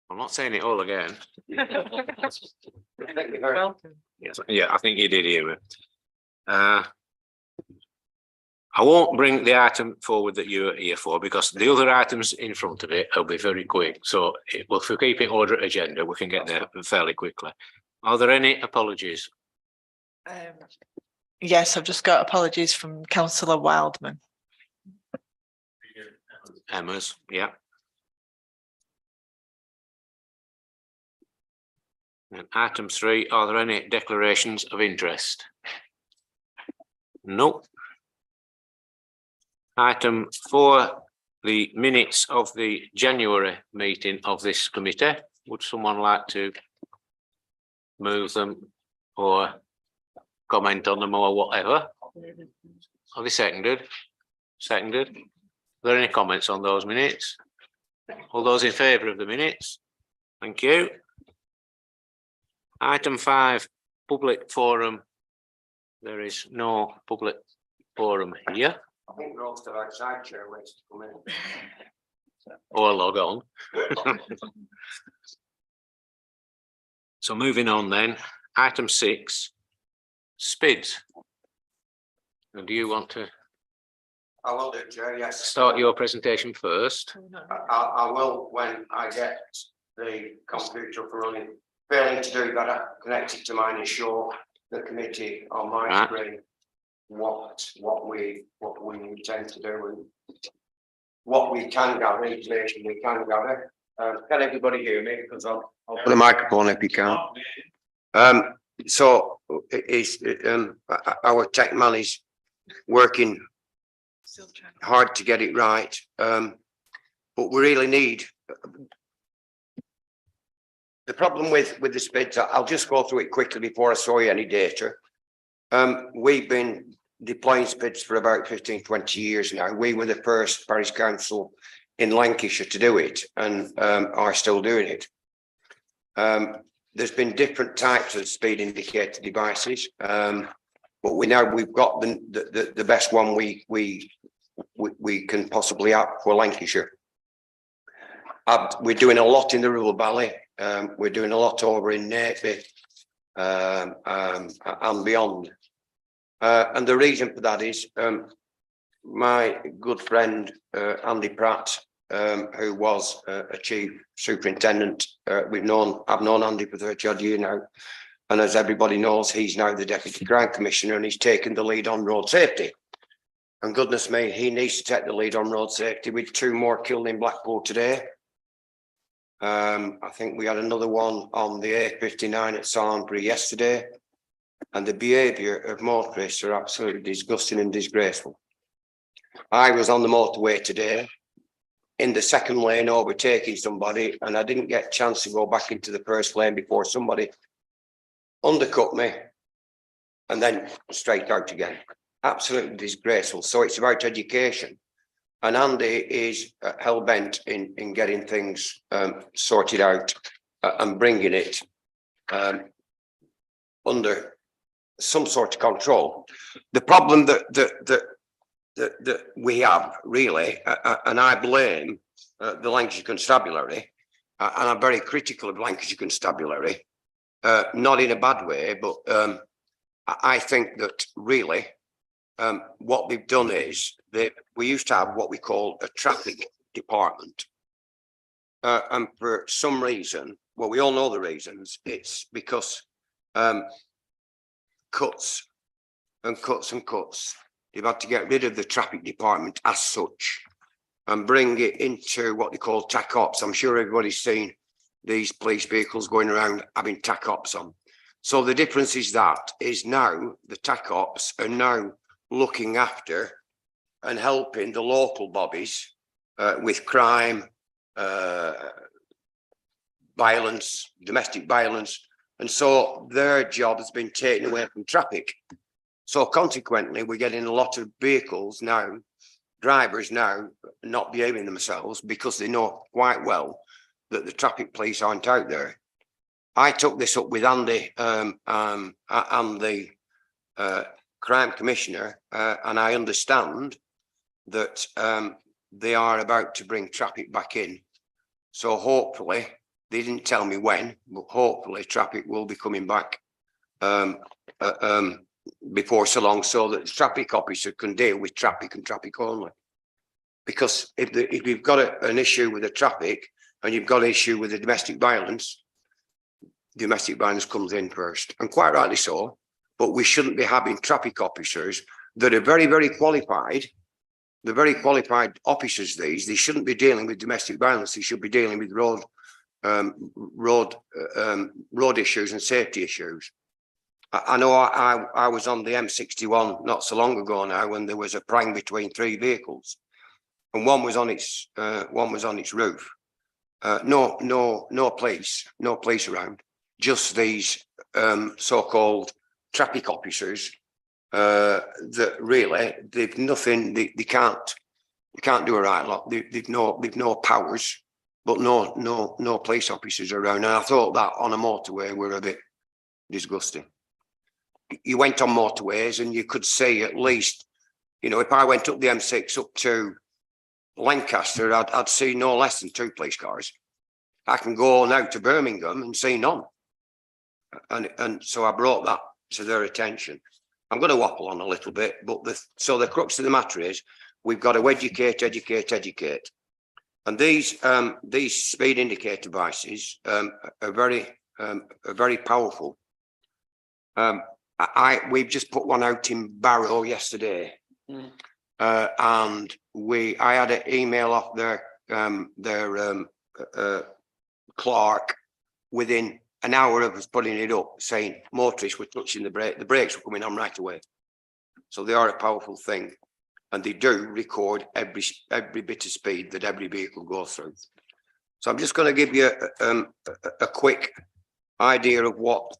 I'm not saying it all again. Welcome. Yes, yeah, I think you did hear me. I won't bring the item forward that you're here for because the other items in front of it will be very quick. So if we keep it order agenda, we can get there fairly quickly. Are there any apologies? Yes, I've just got apologies from Councillor Wildman. Emma's, yeah. And item 3, are there any declarations of interest? No. Item 4, the minutes of the January meeting of this committee. Would someone like to move them or comment on them or whatever? Are they seconded? Seconded. Are there any comments on those minutes? All those in favour of the minutes? Thank you. Item 5, public forum. There is no public forum here. I think we're all still outside, Chair, waiting to come in. Or log on. So moving on then, item 6, SPIDs. And do you want to I will do, Chair, yes. start your presentation first? I will when I get the computer up and running. Failing to do that, I connect it to mine and show the committee on my Right. screen what we intend to do and what we can gather, information we can gather. Can everybody hear me? Because I'll put the microphone if you can. So is our tech man is working hard to get it right, but we really need. The problem with the SPIDs, I'll just go through it quickly before I show you any data. We've been deploying SPIDs for about 15, 20 years now. We were the first parish council in Lancashire to do it and are still doing it. There's been different types of speed indicator devices, but we've got the best one we can possibly have for Lancashire. We're doing a lot in the Ribble Valley. We're doing a lot over in Napie and beyond. And the reason for that is my good friend Andy Pratt, who was a chief superintendent. I've known Andy for 30 odd years now. And as everybody knows, he's now the Deputy Crime Commissioner and he's taken the lead on road safety. And goodness me, he needs to take the lead on road safety with 2 more killed in Blackpool today. I think we had another one on the A59 at Sarnbury yesterday. And the behaviour of motorists are absolutely disgusting and disgraceful. I was on the motorway today in the second lane overtaking somebody and I didn't get a chance to go back into the first lane before somebody undercut me and then straight out again. Absolutely disgraceful. So it's about education. And Andy is hell-bent in getting things sorted out and bringing it under some sort of control. The problem that we have really, and I blame the Lancashire Constabulary, and I'm very critical of Lancashire Constabulary, not in a bad way, but I think that really what they've done is that we used to have what we call a traffic department. And for some reason, well, we all know the reasons, it's because cuts. They've had to get rid of the traffic department as such and bring it into what they call TAC ops. I'm sure everybody's seen these police vehicles going around having TAC ops on. So the difference is now the TAC ops are now looking after and helping the local bobbies with crime, violence, domestic violence. And so their job has been taken away from traffic. So consequently, we're getting a lot of vehicles now, drivers now not behaving themselves because they know quite well that the traffic police aren't out there. I took this up with Andy and the Crime Commissioner, and I understand that they are about to bring traffic back in. So hopefully They didn't tell me when, but hopefully traffic will be coming back before so long, so that the traffic officer can deal with traffic and traffic only. Because if you've got an issue with the traffic and you've got an issue with the domestic violence comes in first, and quite rightly so. But we shouldn't be having traffic officers that are very, very qualified. They're very qualified officers. They shouldn't be dealing with domestic violence. They should be dealing with road issues and safety issues. I know I was on the M61 not so long ago now when there was a prang between 3 vehicles, and one was on its roof. No police around. Just these so-called traffic officers that really they've nothing. They can't do a right lot. They've no powers, but no police officers around. And I thought that on a motorway were a bit disgusting. You went on motorways and you could see at least, you know, if I went up the M6 up to Lancaster, I'd see no less than 2 police cars. I can go now to Birmingham and see none. And so I brought that to their attention. I'm going to waffle on a little bit, but the crux of the matter is we've got to educate. And these speed indicator devices are very powerful. We've just put one out in Barrow yesterday, and I had an email off their clerk within an hour of us putting it up, saying motorists were touching the brakes were coming on right away. So they are a powerful thing, and they do record every bit of speed that every vehicle goes through. So I'm just going to give you a quick idea of what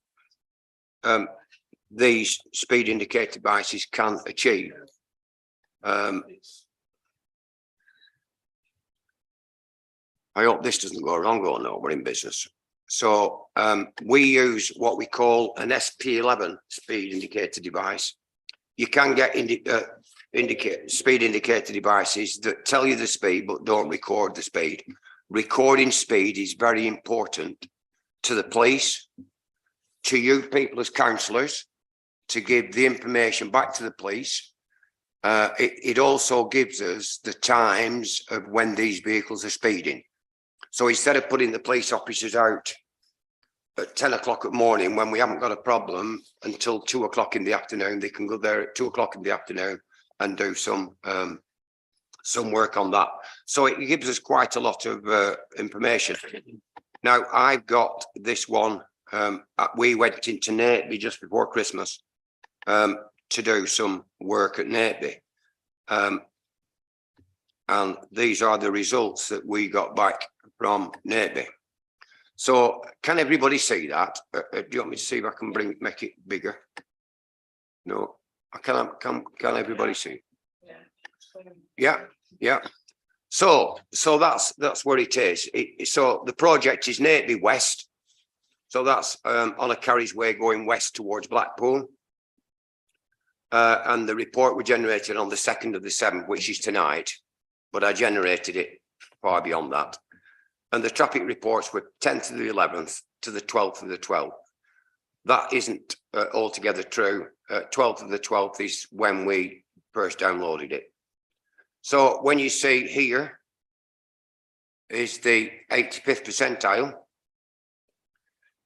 these speed indicator devices can achieve. I hope this doesn't go wrong. Oh no, we're in business. So we use what we call an SP11 speed indicator device. You can get speed indicator devices that tell you the speed but don't record the speed. Recording speed is very important to the police, to you people as councillors, to give the information back to the police. It also gives us the times of when these vehicles are speeding. So instead of putting the police officers out at 10 o'clock at morning when we haven't got a problem until 2 o'clock in the afternoon, they can go there at 2 o'clock in the afternoon and do some work on that. So it gives us quite a lot of information. Now I've got this one. We went into Nateby just before Christmas to do some work at Nateby. And these are the results that we got back from Nateby. So can everybody see that? Do you want me to see if I can make it bigger? No, can everybody see? Yeah. So that's where it is. So the project is Nateby West. So that's on a carriageway going west towards Blackpool. And the report was generated on the 2nd of the 7th, which is tonight, but I generated it far beyond that. And the traffic reports were 10th of the 11th to the 12th of the 12th. That isn't altogether true. 12th of the 12th is when we first downloaded it. So when you see here is the 85th percentile,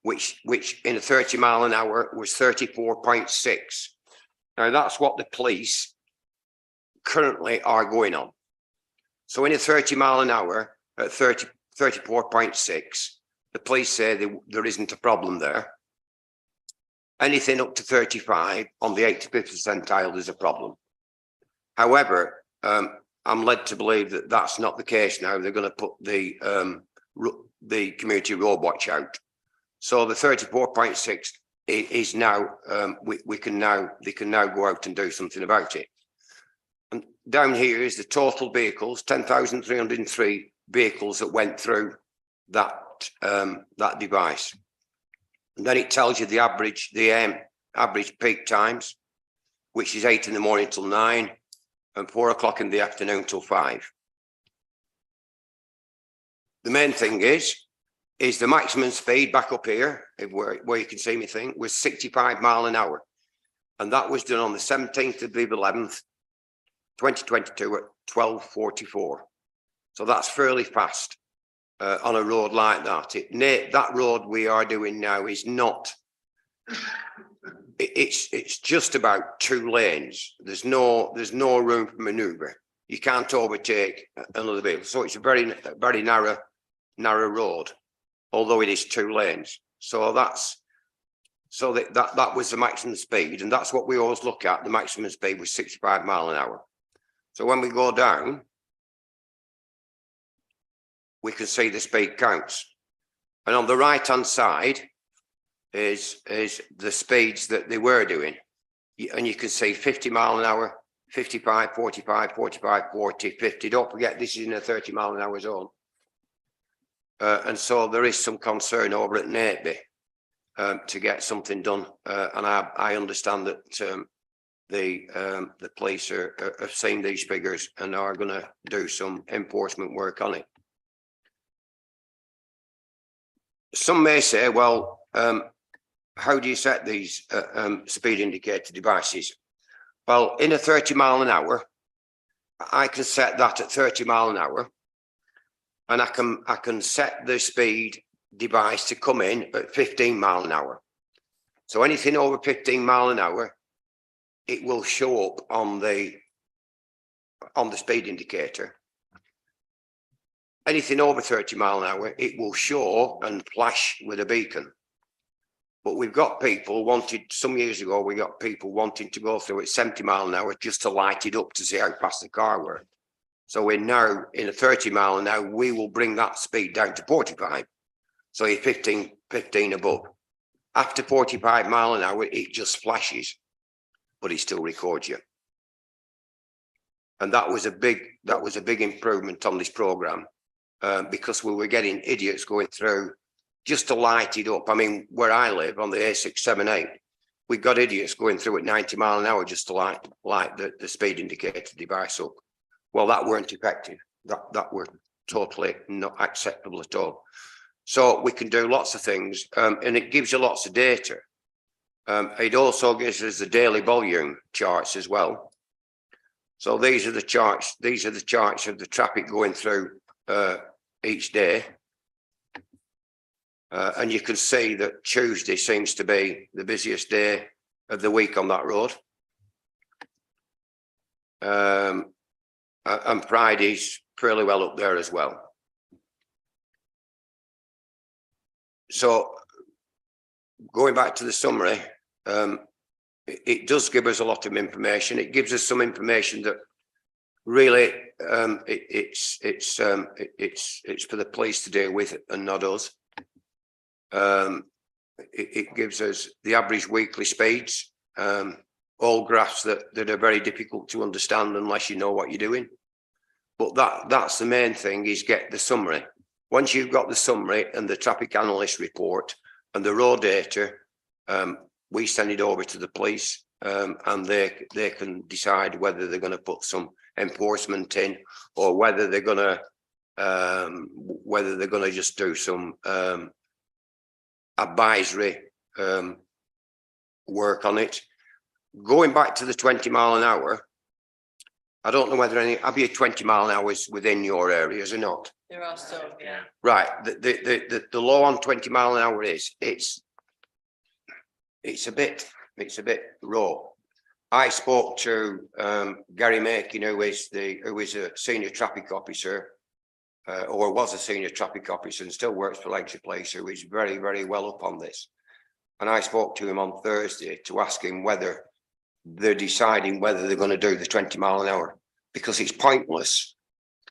which in a 30 mile an hour was 34.6. Now that's what the police currently are going on. So in a 30 mile an hour at 34.6, the police say there isn't a problem there. Anything up to 35 on the 85th percentile is a problem. However, I'm led to believe that that's not the case now. They're going to put the community road watch out. So the 34.6 is now, they can now go out and do something about it. And down here is the total vehicles, 10,303 vehicles that went through that device. And then it tells you the average peak times, which is 8 in the morning till 9 and 4 o'clock in the afternoon till 5. The main thing is is the maximum speed back up here, where you can see me thing, was 65 mile an hour. And that was done on the 17th of the 11th, 2022 at 12:44. So that's fairly fast on a road like that. That road we are doing now is not, it's just about 2 lanes. There's no room for maneuver. You can't overtake another vehicle. So it's a very narrow road, although it is 2 lanes. So that was the maximum speed, and that's what we always look at. The maximum speed was 65 mile an hour. So when we go down, we can see the speed counts. And on the right hand side is the speeds that they were doing. And you can see 50 mile an hour, 55, 45, 45, 40, 50. Don't forget, this is in a 30 mile an hour zone. And so there is some concern over at Nateby to get something done. And I understand that the police have seen these figures and are going to do some enforcement work on it. Some may say, well, how do you set these speed indicator devices? Well, in a 30 mile an hour, I can set that at 30 mile an hour, and I can set the speed device to come in at 15 mile an hour. So anything over 15 mile an hour, it will show up on the speed indicator. Anything over 30 mile an hour, it will show and flash with a beacon. But we've got people some years ago, we got people wanting to go through at 70 mile an hour just to light it up to see how fast the car were. So we're now in a 30 mile an hour, we will bring that speed down to 45. So you're 15 above. After 45 mile an hour, it just flashes, but it still records you. And that was a big improvement on this program, because we were getting idiots going through just to light it up. I mean, where I live on the A678, we got idiots going through at 90 mile an hour just to light the speed indicator device up. Well, that weren't effective. That were totally not acceptable at all. So we can do lots of things, and it gives you lots of data. It also gives us the daily volume charts as well. So these are the charts. These are the charts of the traffic going through each day. And you can see that Tuesday seems to be the busiest day of the week on that road. And Friday's fairly well up there as well. So going back to the summary, it does give us a lot of information. It gives us some information that really it's for the police to deal with and not us. It gives us the average weekly speeds, all graphs that are very difficult to understand unless you know what you're doing. But that's the main thing, is get the summary. Once you've got the summary and the traffic analyst report and the raw data, we send it over to the police, and they can decide whether they're going to put some enforcement in, or whether they're going to just do some advisory work on it. Going back to the 20 mile an hour, I don't know whether have you 20 mile an hours within your areas or not? There are some, yeah. Right. The law on 20 mile an hour is it's a bit raw. I spoke to Gary Makin, who is a senior traffic officer, or was a senior traffic officer and still works for Lancashire Police, who is very, very well up on this. And I spoke to him on Thursday to ask him whether they're deciding whether they're going to do the 20 mile an hour, because it's pointless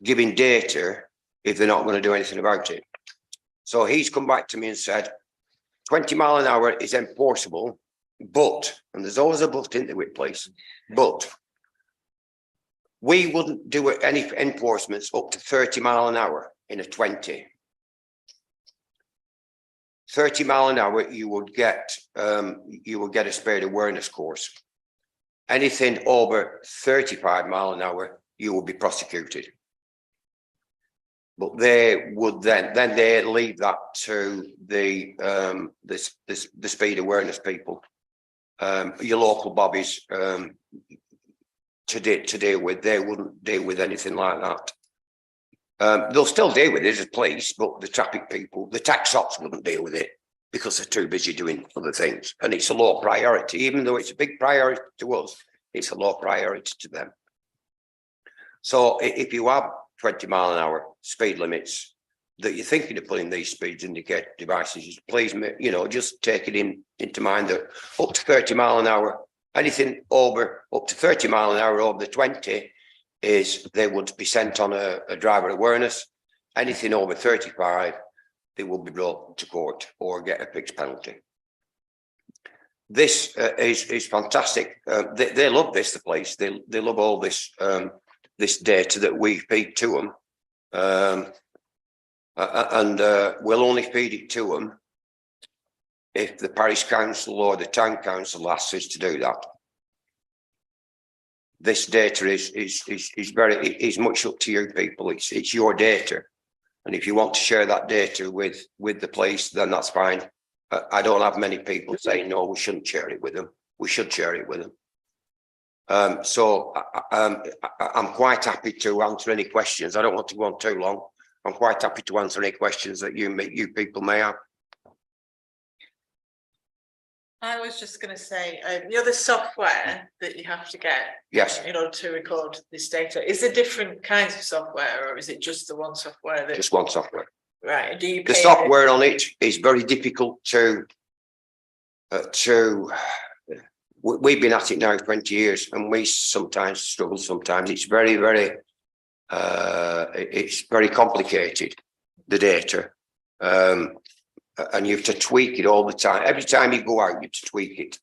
giving data if they're not going to do anything about it. So he's come back to me and said, 20 mile an hour is enforceable, but, and there's always a but in the whip place, but we wouldn't do any enforcements up to 30 mile an hour in a 20. 30 mile an hour, you would get a speed awareness course. Anything over 35 mile an hour, you will be prosecuted. But they would then they leave that to the speed awareness people, your local bobbies, to deal with. They wouldn't deal with anything like that. They'll still deal with it as police, but the traffic people, the tax ops wouldn't deal with it because they're too busy doing other things. And it's a low priority, even though it's a big priority to us, it's a low priority to them. So if you have 20-mile-an-hour speed limits that you're thinking of putting these speed indicator devices, please, just take it into mind that up to 30 mile an hour, anything over up to 30 mile an hour over the 20 they would be sent on a driver awareness. Anything over 35, they will be brought to court or get a fixed penalty. This is fantastic. They love this, the police. They love all this this data that we feed to them, and we'll only feed it to them if the parish council or the town council asks us to do that. This data is much up to you people. It's your data, and if you want to share that data with the police, then that's fine. I don't have many people saying no, we shouldn't share it with them. We should share it with them. So I'm quite happy to answer any questions. I don't want to go on too long. I'm quite happy to answer any questions that you people may have. I was just going to say, the other software that you have to get, Yes, in order to record this data, is there different kinds of software, or is it just the one software that? just one software. Right. Do you The pay software on it is very difficult to. We've been at it now 20 years, and we sometimes struggle. Sometimes it's very, it's very complicated, the data, and you have to tweak it all the time. Every time you go out, you have to tweak it.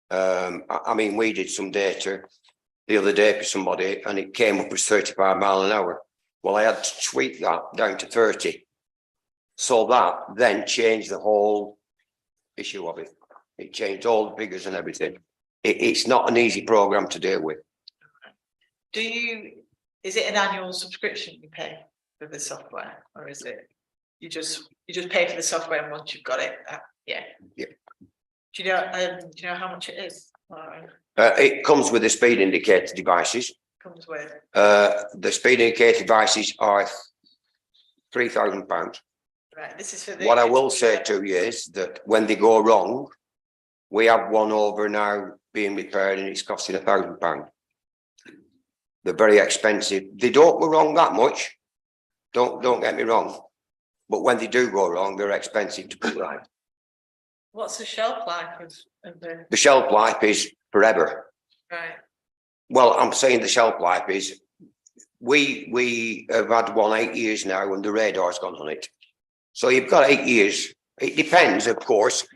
I mean, we did some data the other day for somebody, and it came up as 35 mile an hour. Well, I had to tweak that down to 30. So that then changed the whole issue of it. It changed all the figures and everything. It's not an easy program to deal with. Is it an annual subscription you pay for the software, or is it you just pay for the software and once you've got it? Yeah. Yeah. Do you know how much it is? It comes with the speed indicator devices. Comes with The speed indicator devices are £3,000. right. This is for the. What I will say to you is that when they go wrong, we have one over now being repaired and it's costing £1,000. They're very expensive. They don't go wrong that much. Don't get me wrong. But when they do go wrong, they're expensive to put right. What's the shelf life of The shelf life is forever. right? Well, I'm saying the shelf life is we have had one 8 years now and the radar's gone on it. So you've got 8 years. It depends, of course,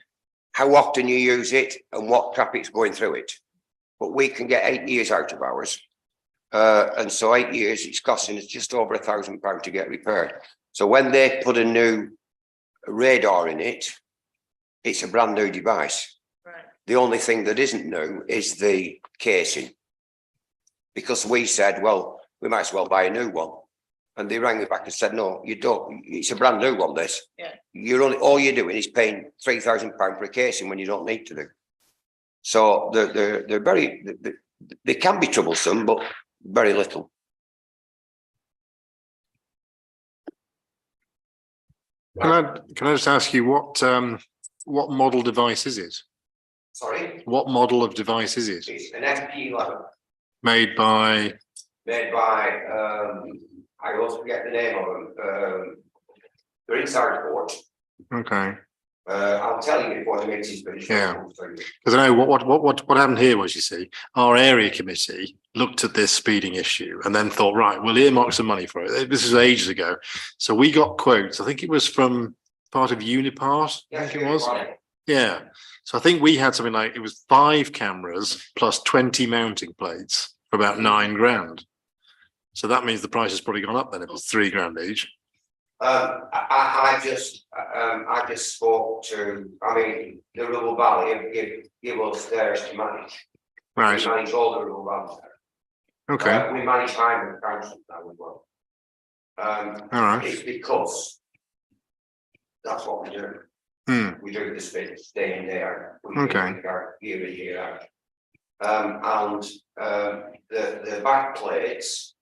how often you use it and what traffic's going through it. But we can get 8 years out of ours. And so 8 years, it's costing us just over £1,000 to get repaired. So when they put a new radar in it, it's a brand new device. Right. The only thing that isn't new is the casing. Because we said, well, we might as well buy a new one. And they rang me back and said, no, you don't. It's a brand new one, this. Yeah. All you're doing is paying £3,000 for a casing when you don't need to do. So they're very, they can be troublesome, but very little. Can I just ask you what model device is it? Sorry? What model of device is it? It's an FP11 Made by? I always forget the name of them. They're inside the port. Okay. I'll tell you before the meeting's finished. Yeah. Because I know what happened here was, you see, our area committee looked at this speeding issue and then thought, right, we'll earmark some money for it. This was ages ago. So we got quotes. I think it was from part of Unipart. I think it was. Yeah. So I think we had something like, it was 5 cameras plus 20 mounting plates for about £9,000. So that means the price has probably gone up then. It was £3,000 each. I just spoke to, the Ribble Valley give us theirs to manage. Right. We manage all the Ribble Valleys. Okay. We manage Hyman Council now as well. All right. It's because that's what we do. We do the speeds day in, day out. We do Okay. it year in, year out. And the back plates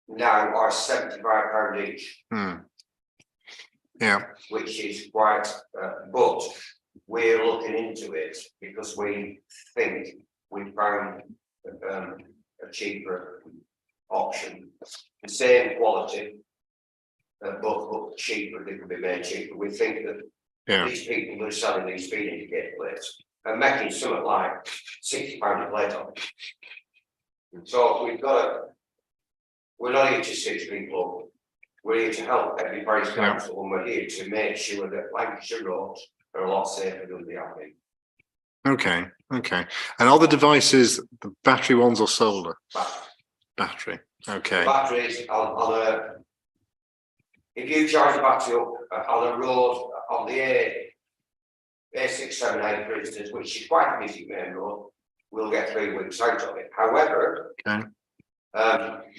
now are £75 each, Yeah, which is quite, but we're looking into it because we think we found a cheaper option, the same quality, but cheaper. They could be made cheaper. We think that yeah, these people who are selling these speed indicator plates are making something like £60 a plate on it. So we're not here to sit people. We're here to help every parish council, and we're here to make sure that Lancashire roads are a lot safer than they have been. okay, okay. And are the devices the battery ones or solar? Battery, okay, Batteries on a, if you charge the battery up on a road, on the A678 for instance, which is quite a busy main road, we'll get 3 weeks out of it. However, okay,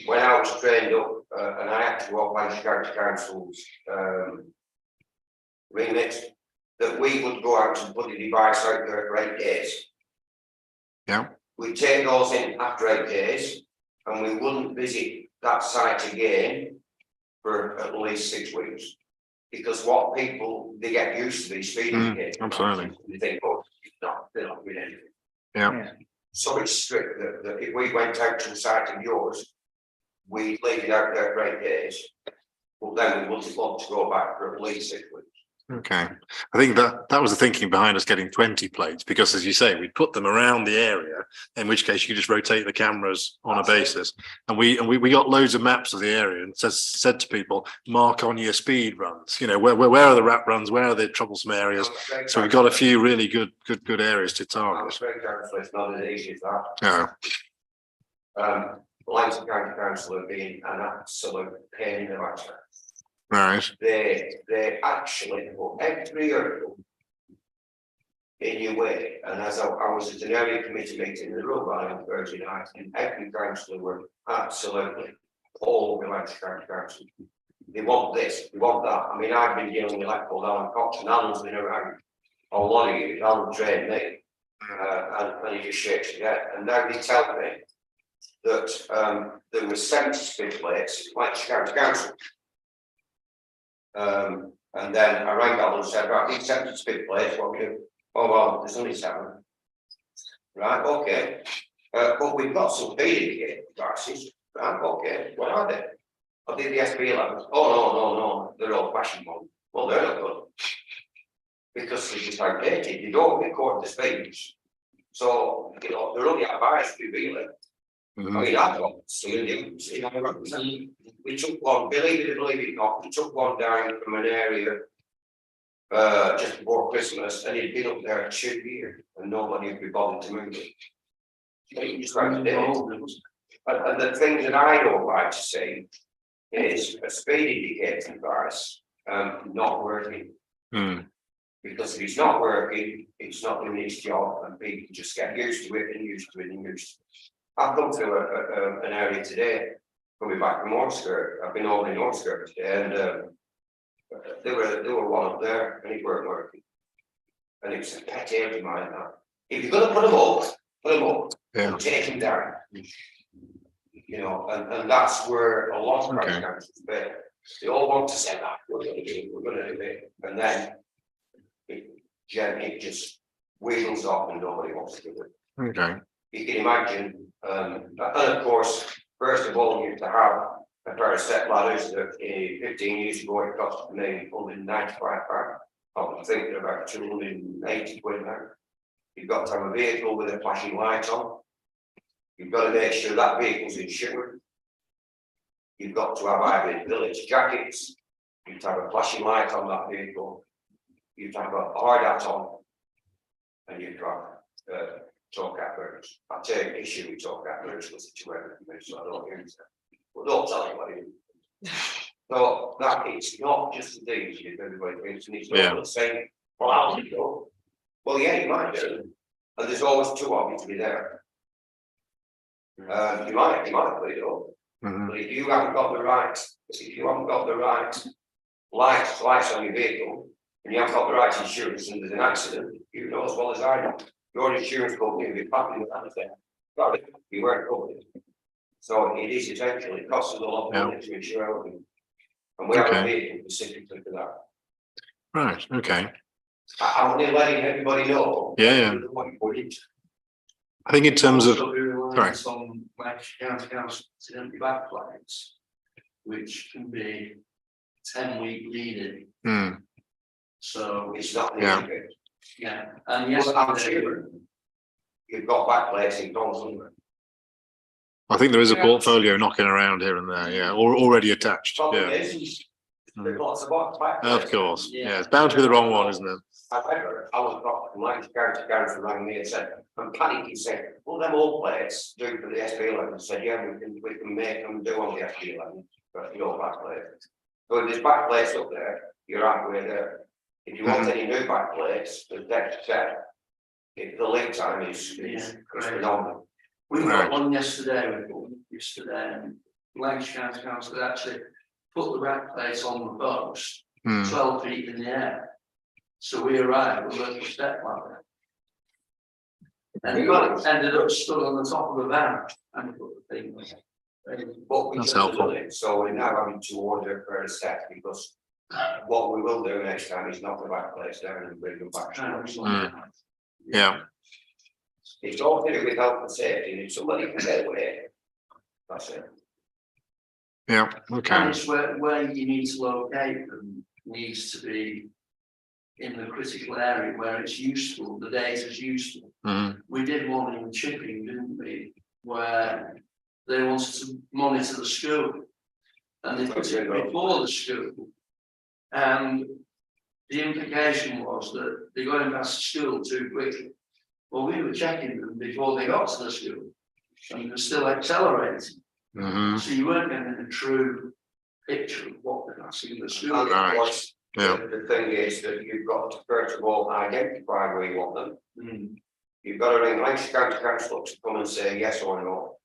when I was trained up and I had to go off Lancashire County Council's remit, that we would go out and put the device out there for 8 days. yeah, We'd take those in after 8 days and we wouldn't visit that site again for at least 6 weeks. Because what people, they get used to these speeding indicators. absolutely. They think, oh, they're not doing anything. Yeah, So it's strict that if we went out to the site of yours, we leave it out there for 8 days. But then we wouldn't want to go back for at least 6 weeks. okay. I think that was the thinking behind us getting 20 plates, because as you say, we'd put them around the area, in which case you could just rotate the cameras on a basis. And we got loads of maps of the area and said to people, mark on your speed runs, you know, where are the rat runs, where are the troublesome areas. So we've got a few really good areas to target. It's not as easy as that. Yeah, Lancashire County Council have been an absolute pain in the backside. right, They actually put every hurdle in your way. And as I was at an area committee meeting in the Royal Valley on Thursday night, and every councillor were absolutely all over Lancashire County Council. They want this, they want that. I mean, I've been dealing with Lecpold, Alan Cox, and Alan's been around a lot of years. Alan trained me, and he just shakes his head. And now they tell me that there were 70 speed plates in Lancashire County Council. And then I rang Alan and said, right, these 70 speed plates, what we do? Oh, well, there's only 7. Right, okay. But we've got some speed indicator devices. Right, okay. What are they? I did the SP11. Oh, no. They're old fashioned ones. Well, they're not good. Because they're just outdated. They don't record the speeds. So, you know, they're only advised to really. I mean, I don't see them. We took one, believe it or not, we took one down from an area just before Christmas, and it'd been up there 2 years and nobody would be bothered to move it. You just like and the thing that I don't like to see is a speed indicator device not working. Because if it's not working, it's not doing its job, and people just get used to it and used to it and used to it. I've come through an area today, coming back from Orskirk. I've been over in Orskirk today, and there were one up there, and it weren't working. And it was a pet hate of mine that if you're going to put them up, yeah, and take them down. You know, and that's where a lot of Okay. councils fail. They all want to say that we're going to do it, and then it just wheels off, and nobody wants to do it. okay, You can imagine, and of course, first of all, you have to have a pair of step ladders that 15 years ago it cost me £195. I'm thinking about 280 quid now. You've got to have a vehicle with a flashing light on. You've got to make sure that vehicle's insured. You've got to have high village jackets. You have to have a flashing light on that vehicle. You have to have a hard hat on, and you have talk at birds. I take issue with talk at birds because it's weather for me, so I don't use that. But don't tell anybody. So that it's not just the things you everybody thinks, and it's not the same. Well, I'll go. Well, yeah, you might do. And there's always 2 of you to be there. You might be, though. Mhm. But if you haven't got the right, lights on your vehicle, and you haven't got the right insurance and there's an accident, you know as well as I do, your insurance company will be happy with that. But you weren't covered. So it is essentially, it costs us a lot of money to insure everything. And we have a Okay. vehicle specifically for that. Right, okay. I'm only letting everybody know. Yeah. What you put into. I think in terms of, Also be reliant on Lancashire County Council to empty backlights, which can be 10-week leading. hmm, So it's not. an Yeah. issue. Yeah, and Well, I'm yesterday, sure you've got backplates in Donaldson. I think there is a Yeah. portfolio knocking around here and there, yeah, or already attached, Problem yeah. is, there's lots of backplates. Of course, Yeah. yeah, it's bound to be the wrong one, isn't it? However, I was got from Lancashire County rang me and said, I'm panicking, saying, well, them old plates do for the SB11. I said, yeah, we can make them do on the SB11, but your backplates. So if there's backplates up there, you're right with there. If you want any new backplates, the next step, if the lead time is great. phenomenal. we Right. got one yesterday, and Lancashire County Council had actually put the backplates on the post, Hmm, 12 feet in the air. So we arrived with a step ladder. And it ended up stood on the top of the van and put the thing on. But we That's just have helpful. done it, so we're now having to order further steps because what we will do next time is knock the backplates down and bring them back. yeah, It's all to do with health and safety, and if somebody can get away, that's it. yeah, And okay, it's where you need to locate them needs to be in the critical area where it's useful, the data's useful. hmm, We did one in Chipping, didn't we, where they wanted to monitor the school. And they put it before the school. And the implication was that they're going past the school too quickly. Well, we were checking them before they got to the school, and they were still accelerating. hmm, So you weren't getting a true picture of what they're passing in the school. And Right. of course, yeah, the thing is that you've got to first of all identify where you want them. Mm. You've got to ring Lancashire County Council to come and say yes or no.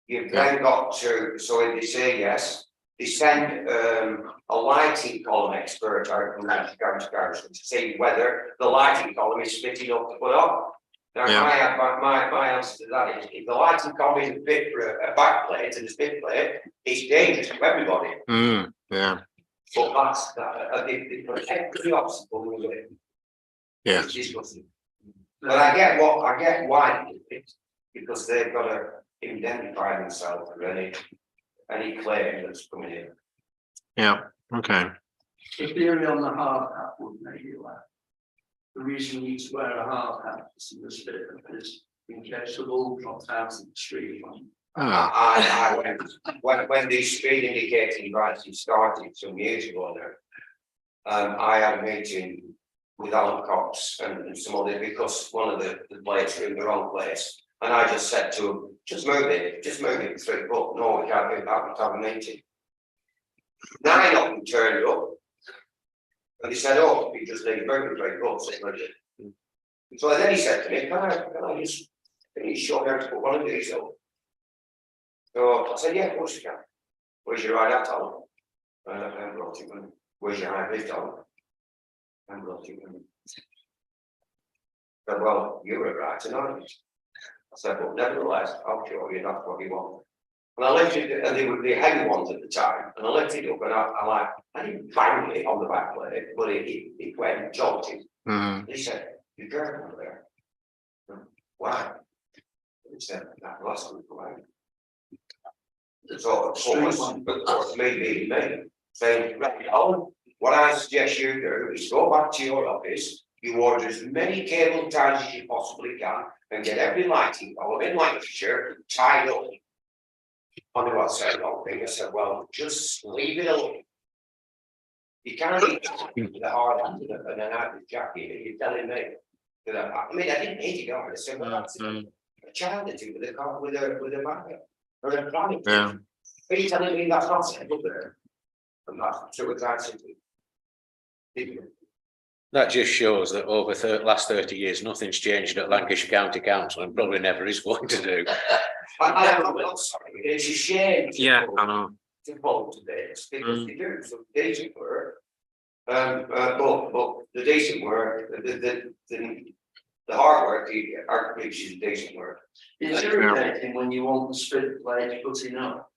You've then got to, so if they say yes, they send a lighting column expert out from Lancashire County Council to see whether the lighting column is fit enough to put on. Now, Yeah. my answer to that is, if the lighting column isn't fit for a backplate and a spit plate, it's dangerous to everybody. hmm, yeah, But that's that, the obstacle with it. yes, It's disgusting. But I get why they did it, because they've got to indemnify themselves for any claim that's coming in. yeah, okay, The theory on the hard hat would make you laugh. The reason you need to wear a hard hat is in the spirit is in case the ball drops out in the street. ah, I went, when the speed indicating devices started some years ago now, I had a meeting with Alan Cox and some others because one of the plates were in the wrong place. And I just said to him, just move it 3 foot. No, we can't do that, we have a meeting. 9 of them turned up. And he said, oh, you just need to move it 3 foot. So then he said to me, can you show me how to put one of these up? So I said, yeah, of course you can. Where's your right hand, Alan? I brought it with. Where's your right wrist, Alan? I brought it with. Said, well, you were right tonight. I said, but nevertheless, I'll show you that's what you want. And I lifted it, and they were the heavy ones at the time, and I lifted it up, and I didn't bang it on the back plate, but it went jolting. hmm, He said, you careful there. Why? He said, that last one away. So, of course, me, saying, right, Alan, what I suggest you do is go back to your office, you order as many cable ties as you possibly can, and get every lighting column in Lancashire tied up. On the what said wrong thing, I said, well, just leave it alone. You can't eat with a hard hand and an out jacket, you're telling me. I mean, I didn't need to go, I said, well, that's a child to do with a car with a magnet or a planet. yeah, Are you telling me that's not set up there? And that's suicide city. That just shows that over the last 30 years, nothing's changed at Lancashire County Council and probably never is going to do. I'm not sorry, it's a shame. Yeah, I know. To follow to this, because they do some decent work. But the decent work, the hard work, the architecture is decent work. It's irritating when you want the split plate putting up,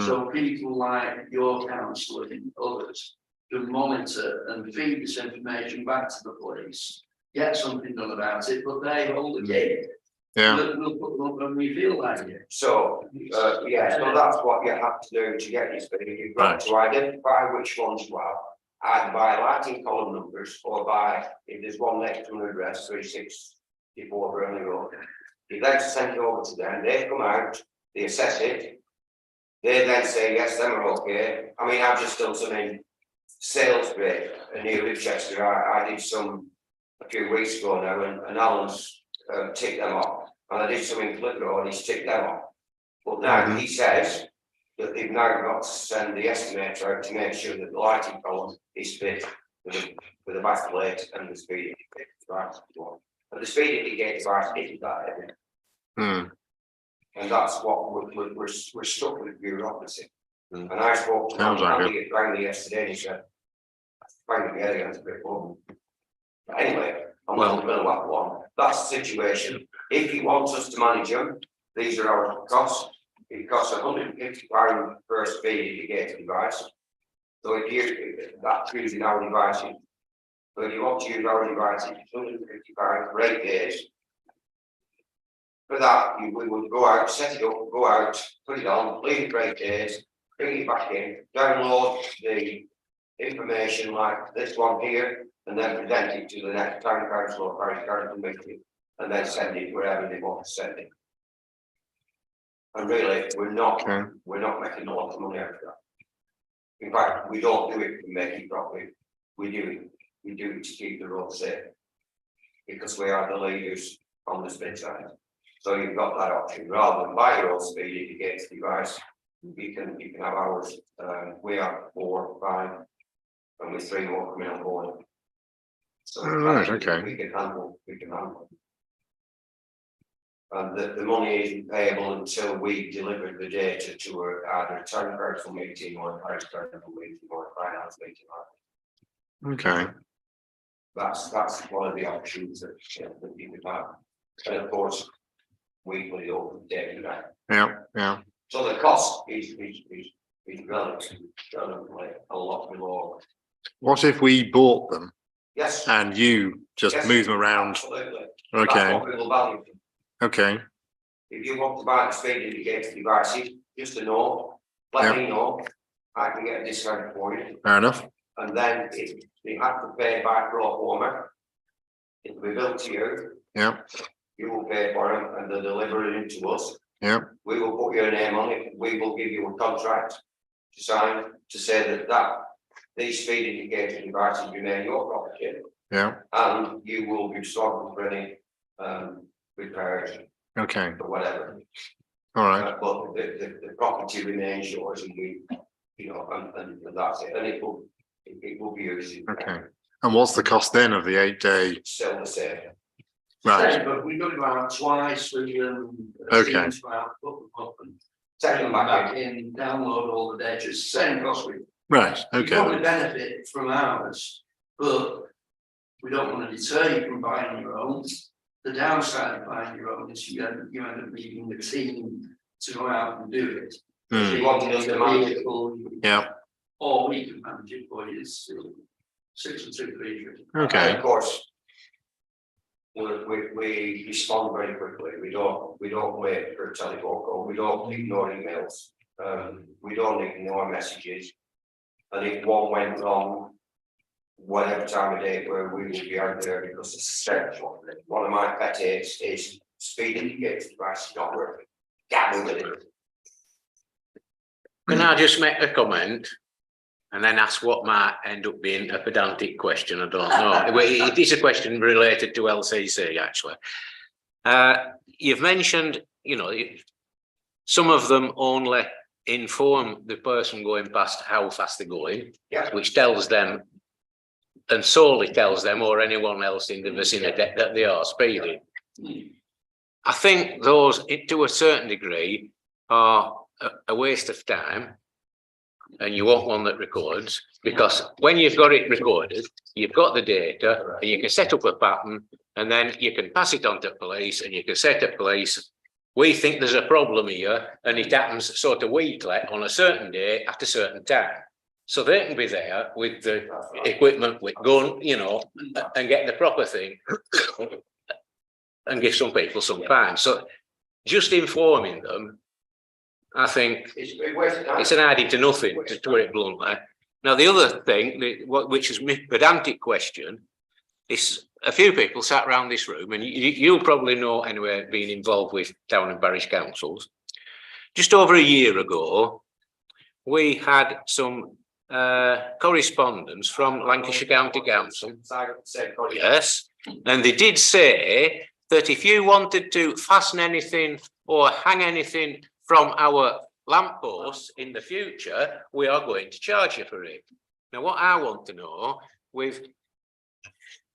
so people like your councillor and others can monitor and feed this information back to the police, get something done about it, but they hold the gate. Yeah, We'll put them up when we feel like it. So, yeah, so that's what you have to do to get this, but you've got to identify which ones you have. Either by lighting column numbers or by, if there's one next to an address, 364 Burnley Road. You then send it over to them, they come out, they assess it. They then say, yes, them are okay. I mean, I've just done some in Salisbury near Winchester. I did some a few weeks ago now, and Alan's ticked them off. And I did some in Clitheroe and he's ticked them off. But now he says that they've now got to send the estimator out to make sure that the lighting column is fit with a backplate and the speed indicator. But the speed indicator device isn't that heavy. And that's what we're stuck with bureaucracy. And I spoke to Andy yesterday and he said, "Find the against a bit more." But anyway, I'm not going to have one. That's the situation. If he wants us to manage them, these are our costs. It costs £150 per speed indicator device. So if you that's using our devices. So if you want to use our devices, it's £150 for 8 days. For that, we would go out, set it up, go out, put it on, leave it for 8 days, bring it back in, download the information like this one here, and then present it to the next town council or parish council meeting, and then send it wherever they want to send it. And really, we're not making a lot of money out of that. In fact, we don't do it to make it profit. We do it to keep the road safe. Because we are the leaders on the speed side. So you've got that option. Rather than buy your own speed indicator device, you can have ours. We have 4 or 5, and with 3 more coming on board. So okay. We can handle. And the money isn't payable until we deliver the data to either a town council meeting or a parish council meeting or a finance meeting. okay. That's one of the options that you could have. And of course, weekly or daily. Yeah. So the cost is relatively a lot below. What if we bought them Yes. and you just move them around? Absolutely. Okay, That's what we will value. okay, If you want to buy the speed indicator devices, just to know, let me know. I can get a discount for you. fair enough. And then if you have to pay by pro forma, it will be built to you. Yeah, You will pay for them and they'll deliver it into us. yeah, We will put your name on it. We will give you a contract to sign to say that these speed indicator devices remain your property. yeah, And you will be responsible for any repairs okay, or whatever. all right, But the property remains yours and we, and that's it. And it will be used. okay. And what's the cost then of the 8-day? Still the same. Right, But we've got to go out twice with Okay. put them up and Take them back in. in, download all the data, it's the same cost. right, You probably okay, benefit from ours, but we don't want to deter you from buying your own. The downside of buying your own is you end up needing the team to go out and do it. Hmm. You want us to manage it. yeah, Or we can manage it for you, it's 6 and 2 3. And okay, of course, we respond very quickly. We don't wait for a telephone call. We don't ignore emails. We don't ignore messages. And if one went wrong, whatever time of day where we will be out there because it's essential. One of my pet hates is speed indicator device is not working. Get with it. Can I just make a comment? And then ask what might end up being a pedantic question, I don't know. It is a question related to LCC, actually. You've mentioned, some of them only inform the person going past how fast they're going, Yeah. which tells them and solely tells them or anyone else in the vicinity that they are speeding. I think those, to a certain degree, are a waste of time. And you want one that records, because when you've got it recorded, you've got the data and you can set up a pattern, and then you can pass it on to police and you can say to police, we think there's a problem here, and it happens sort of weekly on a certain day at a certain time. So they can be there with the equipment, with gun, you know, and get the proper thing and give some people some fine. So just informing them, I think it's an adding to nothing, to put it bluntly. Now, the other thing, which is my pedantic question, is a few people sat around this room, and you'll probably know anyway, being involved with town and parish councils. Just over a year ago, we had some correspondence from Lancashire County Council. Yes, and they did say that if you wanted to fasten anything or hang anything from our lampposts in the future, we are going to charge you for it. Now, what I want to know, with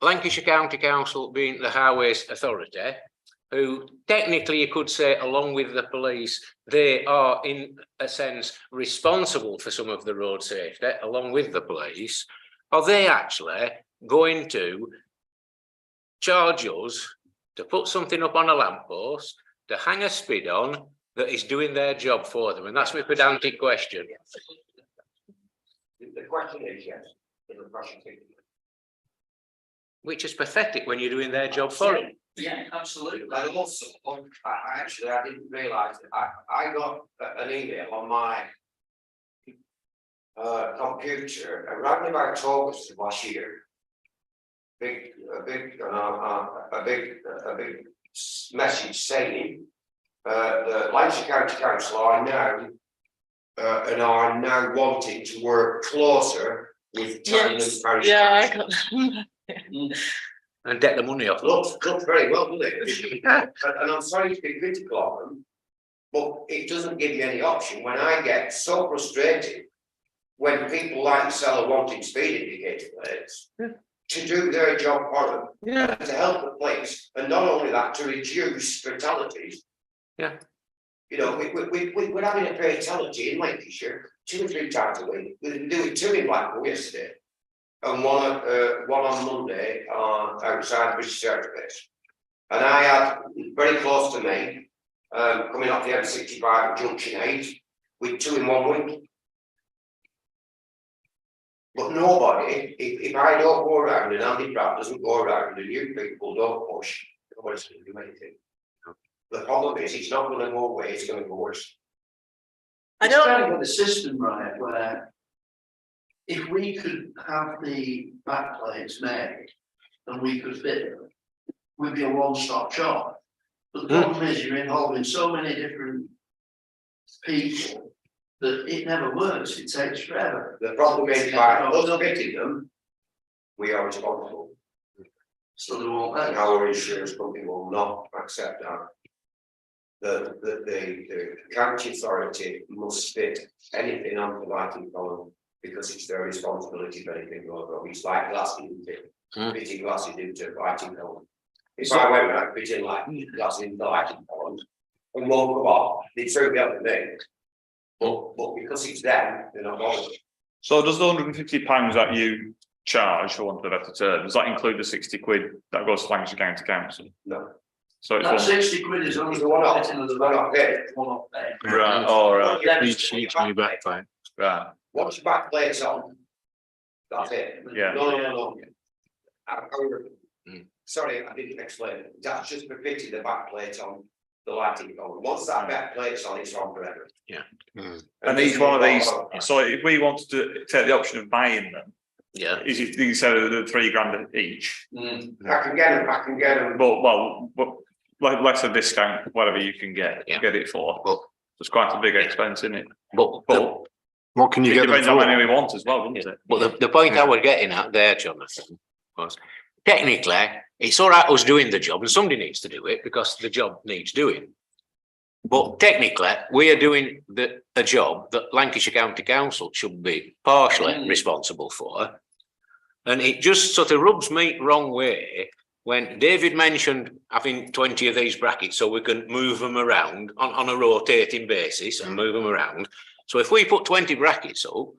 Lancashire County Council being the highways authority, who technically you could say, along with the police, they are in a sense responsible for some of the road safety, along with the police, are they actually going to charge us to put something up on a lamppost, to hang a spid on, that is doing their job for them? And that's my pedantic question. The question is yes. Which is pathetic when you're doing their job for them. Yeah, absolutely. And also, I didn't realise that I got an email on my computer around about August of last year. A big message saying the Lancashire County Council are now wanting to work closer with town and parish. Yeah, I councils. got And get the money off. Looks very well, doesn't it? And I'm sorry to be critical of them, but it doesn't give you any option. When I get so frustrated when people like yourself are wanting speed indicator plates to do their job for them, and to help the police, and not only that, to reduce fatalities. Yeah. You know, we're having a fatality in Lancashire 2 or 3 times a week. We were doing 2 in Blackpool yesterday, and one on Monday outside British Aerospace. And I had very close to me, coming off the M65 at Junction 8, with 2 in 1 week. But nobody, if I don't go around and Andy Pratt doesn't go around and you people don't push, nobody's going to do anything. The problem is, it's not going to go away, it's going to go worse. It's kind of a system, right, where if we could have the backplates made and we could fit them, we'd be a one-stop shop. But the problem is, you're involving so many different people that it never works, it takes forever. The problem is, by us fitting them, we are responsible. So they won't And let us. our insurance company will not accept that. The county authority must fit anything on the lighting column, because it's their responsibility if anything goes wrong. It's like glasses, isn't it? Fitting glasses into lighting column. If I went around fitting like glasses into the lighting column and won't come off, they'd throw me out the thing. But because it's them, they're not bothered. So does the £150 that you charge, for want of a better term, does that include the 60 quid that goes to Lancashire County Council? No. So it's That one, 60 quid is only It's a one-off. fitting of the One-off pay. one-off pay. right, all right, Each new backplate. right, Once your back plate's on, that's it. yeah. No. Sorry, I didn't explain. That's just for fitting the back plate on the lighting column. Once that back plate's on, it's on forever. And each one of these, so if we wanted to take the option of buying them, Yeah. is it, you said they're £3 each, I can get them. but like less a discount, whatever you can get it for. Well, It's quite a big expense, isn't it? But What can you It get them depends how for? many we want as well, doesn't it? But the point I was getting at there, Jonathan, was technically it's all right us doing the job, and somebody needs to do it because the job needs doing. But technically, we are doing a job that Lancashire County Council should be partially responsible for. And it just sort of rubs me wrong way when David mentioned having 20 of these brackets so we can move them around on a rotating basis and move them around. So if we put 20 brackets up,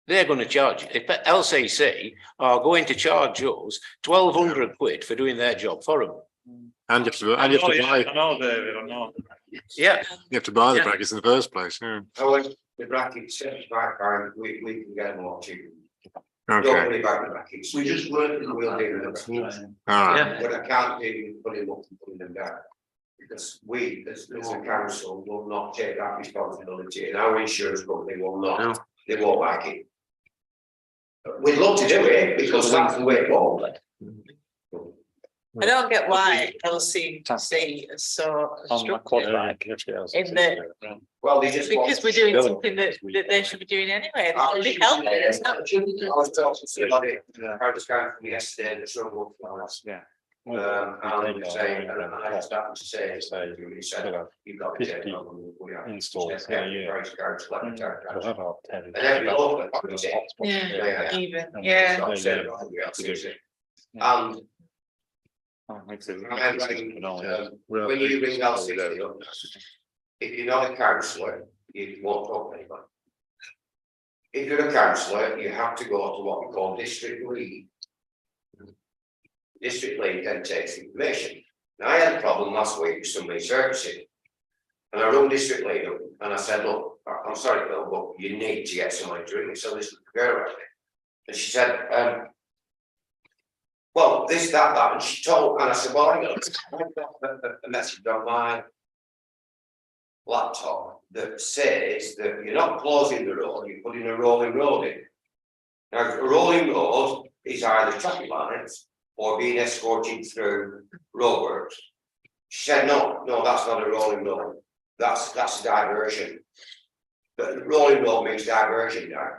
they're going to charge, if LCC are going to charge us 1,200 quid for doing their job for them. And you have to I buy, know, David, I know. Yeah, you have to buy the Yeah. brackets in the first place, yeah. However, the brackets, 75 we can get them all cheap. Don't Okay, worry about the brackets. We just work in the We'll wheel. deal with the brackets. all right. yeah. But I can't do putting them up and putting them down. Because we, as a council, will not take that responsibility, and our insurance company will No. not, they won't like it. We'd love to do it, because that's the way it goes. I don't get why LCC is so restrictive in the, Well, they just. because we're doing something that they should be doing anyway. They help it, it's not. I was talking to somebody, Paris Council yesterday, the struggle for us. Yeah. And I'm saying, and I started to say, he said, you've got to take it on, we have. Installed, Paris Council, let me tell you. We'll have our 10. And every local, obviously, Yeah, even, yeah. I'm saying, and when you ring LCC up, if you're not a councillor, you won't talk to anybody. If you're a councillor, you have to go to what we call district lead. District lead then takes information. Now, I had a problem last week with somebody servicing. And I rung district lead up and I said, look, I'm sorry, Bill, but you need to get somebody to ring me. So this girl around me. And she said, well, this, that, and she told, and I said, well, I got a message on my laptop that says that you're not closing the road, you're putting a rolling road in. Now, a rolling road is either traffic lights or being escorted through roadworks. She said, no, that's not a rolling road. That's a diversion. But rolling road means diversion now.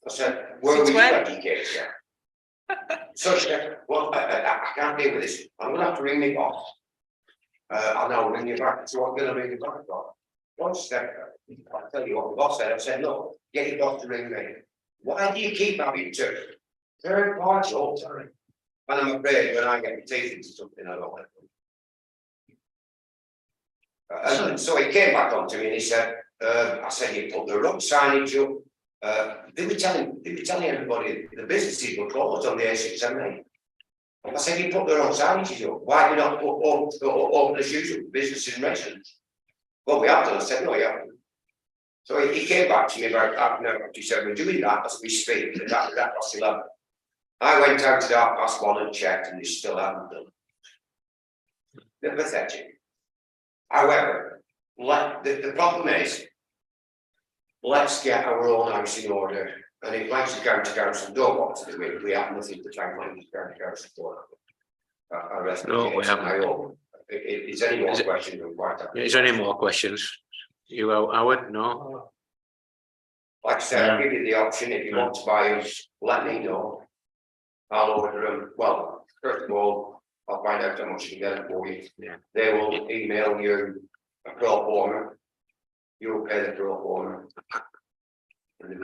I said, where were you educated? So she said, well, I can't deal with this. I'm going to have to ring my boss. And I'll ring you back. So I'm going to ring you back. One step, I'll tell you what the boss said. I said, no, get your boss to ring me. Why do you keep having to third party all the time? And I'm afraid when I get my teeth into something, I don't want it. And so he came back on to me and he said, I said, you put the wrong signage up. They were telling everybody the businesses were closed on the A678. I said, you put the wrong signage up. Why do you not put open as usual businesses and residents? Well, we have done. I said, no, you haven't. So he came back to me about half an hour. He said, we're doing that as we speak. That was 11. I went out to 1:30 and checked, and they still haven't done. They're pathetic. However, the problem is, let's get our own house in order. And if Lancashire County Council don't want to do it, we have nothing to thank Lancashire County Council for. No, we haven't. Is there any more questions? Is there any more questions? You, Howard? No? Like I said, I'll give you the option. If you want to buy them, let me know. I'll order them. Well, first of all, I'll find out how much you can get them for you. Yeah. They will email you a pro forma. You'll pay the pro forma.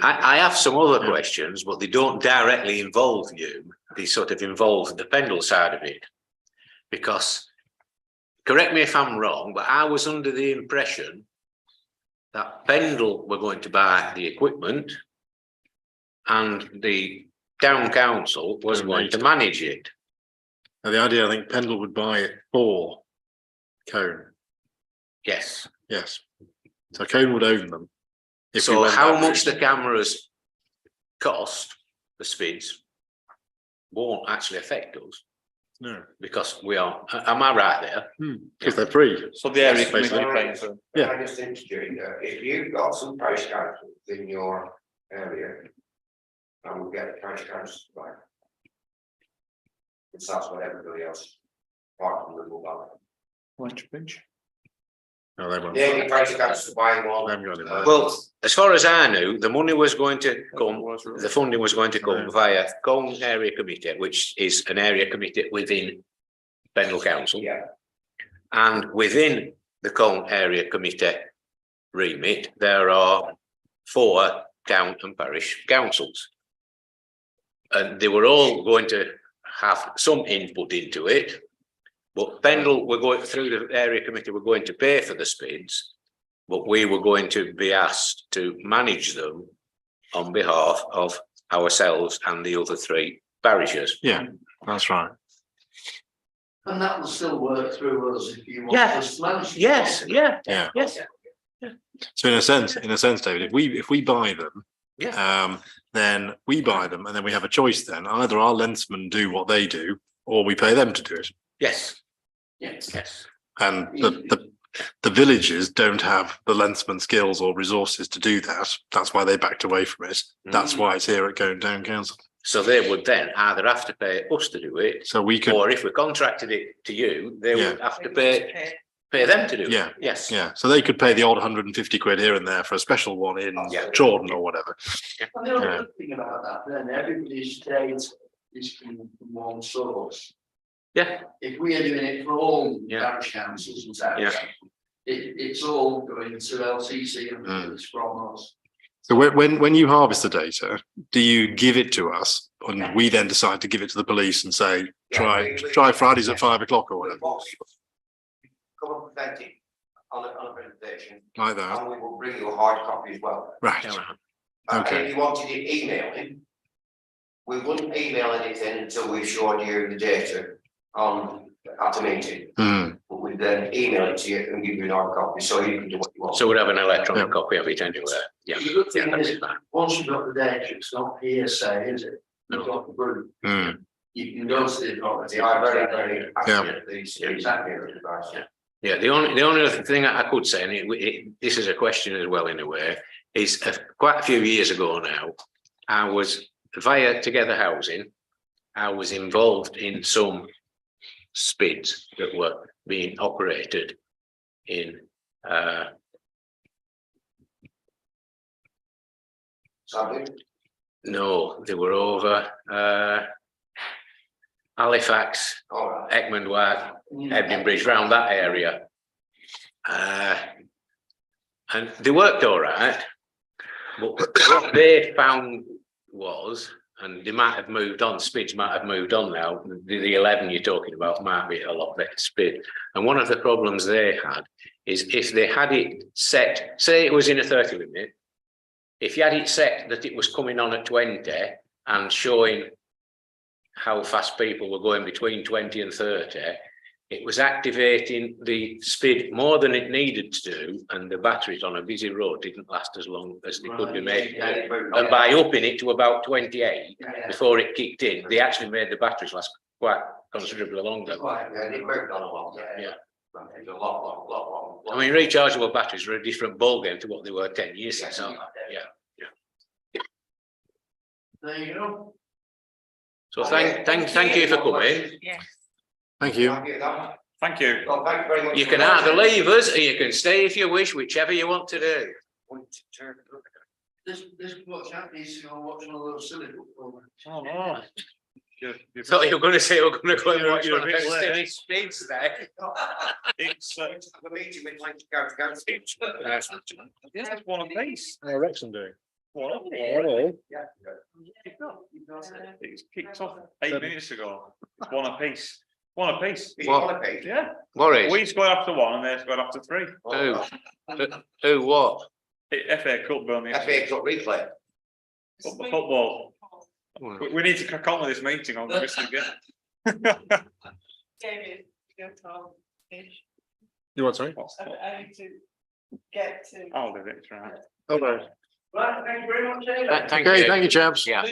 I have some other questions, but they don't directly involve you. They sort of involve the Pendle side of it. Because, correct me if I'm wrong, but I was under the impression that Pendle were going to buy the equipment and the town council was going to manage it. Now, the idea, I think Pendle would buy it for Cone, Yes. yes. So Cone would own them. If we So went how that much route. the cameras cost, the speeds, won't actually affect us No, because we are, am I right there? because they're free. So the area Yes, committee basically. paying for. Yeah. I just interject there. If you've got some parish councils in your area, I will get the parish council to buy. It's that's what everybody else, apart from the mobile. Bridge. No, they won't. The only parish council to buy They one. haven't got any money. Well, as far as I knew, the money was going to come, the funding was going to come via Cone Area Committee, which is an area committee within Pendle Council. Yeah, And within the Cone Area Committee remit, there are 4 town and parish councils. and they were all going to have some input into it. But Pendle were going through the area committee, were going to pay for the SPIDs, but we were going to be asked to manage them on behalf of ourselves and the other 3 parishes. Yeah, that's right. And that will still work through us if you want Yeah. us to manage. it. Yes, yeah, Yeah. yes, So in a sense, David, if we buy them, yeah, then we buy them and then we have a choice then. Either our lensmen do what they do or we pay them to do it. yes, Yes. yes. And the villages don't have the lensman skills or resources to do that. That's why they backed away from it. That's why it's here at Going Down Council. So they would then either have to pay us to do it, So we could, or if we contracted it to you, they Yeah. would have to pay them to do it. Yeah. Yes. yeah, so they could pay the odd 150 quid here and there for a special one in Yeah. Jordan or whatever. And the other good thing about that, then everybody's data is coming from one source. Yeah, If we are doing it for all Yeah. parish councils and towns, Yeah. it's all going to LTC and it's from us. So when you harvest the data, do you give it to us and we then decide to give it to the police and say, try Fridays at 5 o'clock or whatever, Come and present it on a presentation, like that? and we will bring you a hard copy as well. Right, yeah, And Okay. if you wanted it emailed, we wouldn't email anything until we showed you the data at a meeting. Hmm. But we'd then email it to you and give you an hard copy, so you can do what you want. so we'd have an electronic Yeah. copy of it anywhere. Yeah. The good Yeah, thing that'd be is, fine. once you've got the data, it's not hearsay, is it? You've got the proof. Hmm. You can go to the authority. They are very Yeah. accurate, these Exactly. advice. Yeah, the only other thing I could say, and this is a question as well in a way, is quite a few years ago now, I was via Together Housing, I was involved in some SPIDs that were being operated in Something. no, they were over Halifax, All right. Ekman White, Ebden Bridge, round that area. And they worked all right, but what they found was, and they might have moved on, SPIDs might have moved on now, the 11 you're talking about might be a lot better SPID. And one of the problems they had is if they had it set, say it was in a 30 limit, if you had it set that it was coming on at 20 and showing how fast people were going between 20 and 30, it was activating the SPID more than it needed to do, and the batteries on a busy road didn't last as long as they could be made. And by upping it to about 28, before it kicked in, they actually made the batteries last quite considerably longer. Yeah, they moved on a lot. Yeah. It's a lot. I mean, rechargeable batteries are a different ballgame to what they were 10 years ago. So, yeah. There you go. So thank you for coming. Yes. Thank you. Thank you. Well, thank you very much. You can either leave us or you can stay if you wish, whichever you want to do. This watch out needs to go watch one of those silly football. Oh, no. Thought you were going to say we're going to go and You're- watch you're one a of bit those late. silly SPIDs there. It's, The meeting with like go. it's one apiece. Wrexham doing? Yeah. It's kicked off 8 minutes ago. It's one apiece. One apiece. You want to pay? Yeah. What We is? scored after one and they scored after three. Who, what? FA Cup, Birmingham. FA Cup replay. Football. We need to crack on with this meeting on this again. David, go Tom, finish. You want, sorry? I need to get to. I'll do it, right. Okay, Right, thank you very much, David. Thank you. thank you, chaps. Yeah.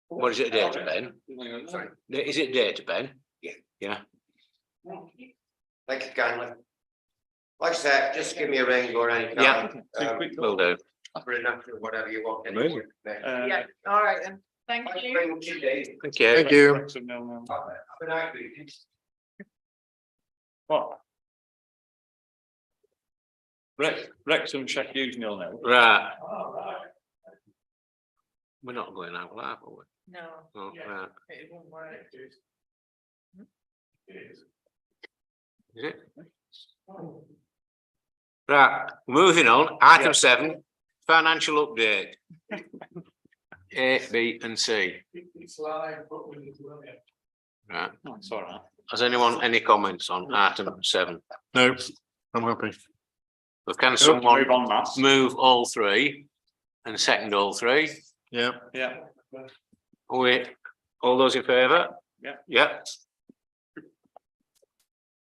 What is it, data, Ben? Is it data, Ben? Thank you kindly. Like I said, just give me a ring or any Yeah. time. Will do. For an after whatever you want. Amazing. Yeah, all right then. Thank Thank you you. very much indeed. Thank you. Thank you. Wrexham 0-0. Have a nice week. What? Wrexham check use 0-0. Right. We're not going out live, are we? No, Oh, right. it won't work. Is it? Right, moving on, item 7, financial update. A, B and C. Right. Oh, it's all right. Has anyone any comments on item 7? No, I'm happy. So can Move someone on, Matt. move all 3 and second all 3? Yeah, Yeah. Wait, all those in favour? Yeah. Yeah.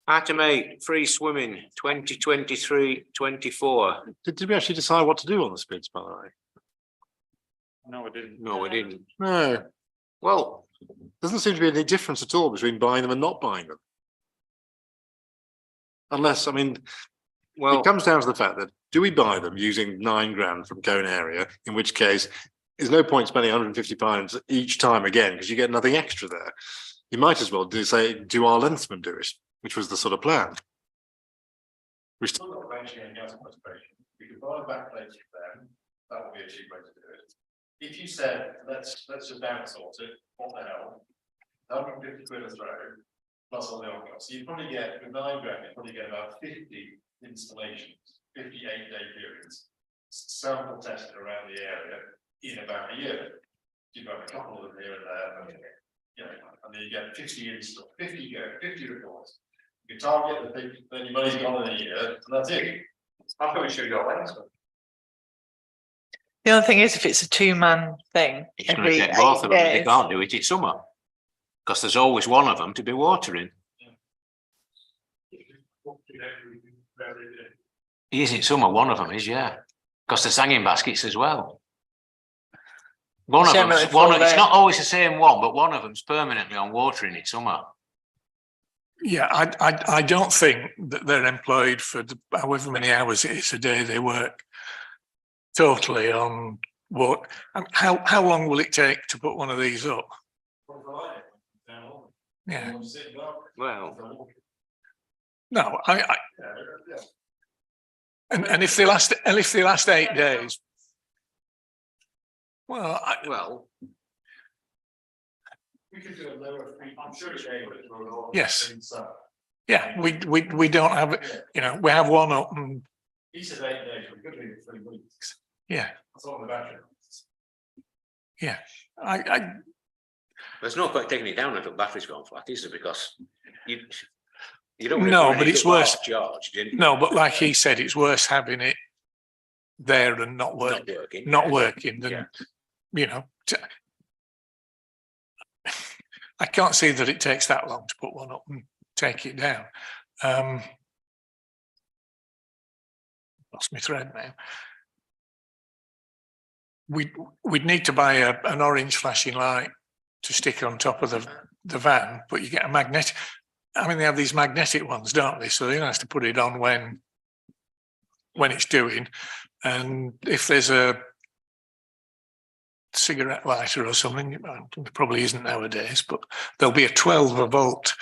Item 8, free swimming, 2023-24. did we actually decide what to do on the spids, by the way? No, we didn't. No, we didn't. No, Well, doesn't seem to be any difference at all between buying them and not buying them. Unless, I mean, well, it comes down to the fact that do we buy them using £9,000 from Cone area, in which case there's no point spending £150 each time again because you get nothing extra there. You might as well do our lengthsmen do it, which was the sort of plan. Which I'm not mentioning any gas conservation. We could buy back plates from them. That would be a cheap way to do it. If you said, let's just outsource it, what the hell? 150 quid a throw, plus all the other costs. So you probably get, with £9,000, you probably get about 50 installations, 58-day periods, sample tested around the area in about a year. You've got a couple of them here and there, and, you know, and then you get 50 install, 50 reports. You target the thing, then your money's gone in a year, and that's it. I thought we should have got that. The other thing is, if it's a 2-man thing, it's going to every take both 8 of them. They days, can't do it in summer. Because there's always one of them to be watering. He is in summer, one of them is, yeah. Because there's hanging baskets as well. One of them, Generally full it's day. not always the same one, but one of them's permanently on watering in summer. Yeah, I don't think that they're employed for however many hours it is a day they work totally on what. How long will it take to put one of these up? Yeah, Well, no, and if they last 8 days, well, well, We could do a lower fee. I'm sure it's able to. Yes. yeah, we don't have, you know, we have one up and He said 8 days, we could do it 3 weeks. yeah, That's all the battery. yeah, I there's no point taking it down until battery's gone flat, is there? Because you don't. No, but it's worse. Charge, no, but like he said, it's worse having it there and not working. Not working than, Yeah. you know, I can't see that it takes that long to put one up and take it down. Lost my thread now. We'd need to buy an orange flashing light to stick on top of the van, but you get a magnetic. I mean, they have these magnetic ones, don't they? So you have to put it on when it's doing, and if there's a cigarette lighter or something, there probably isn't nowadays, but there'll be a 12 volt.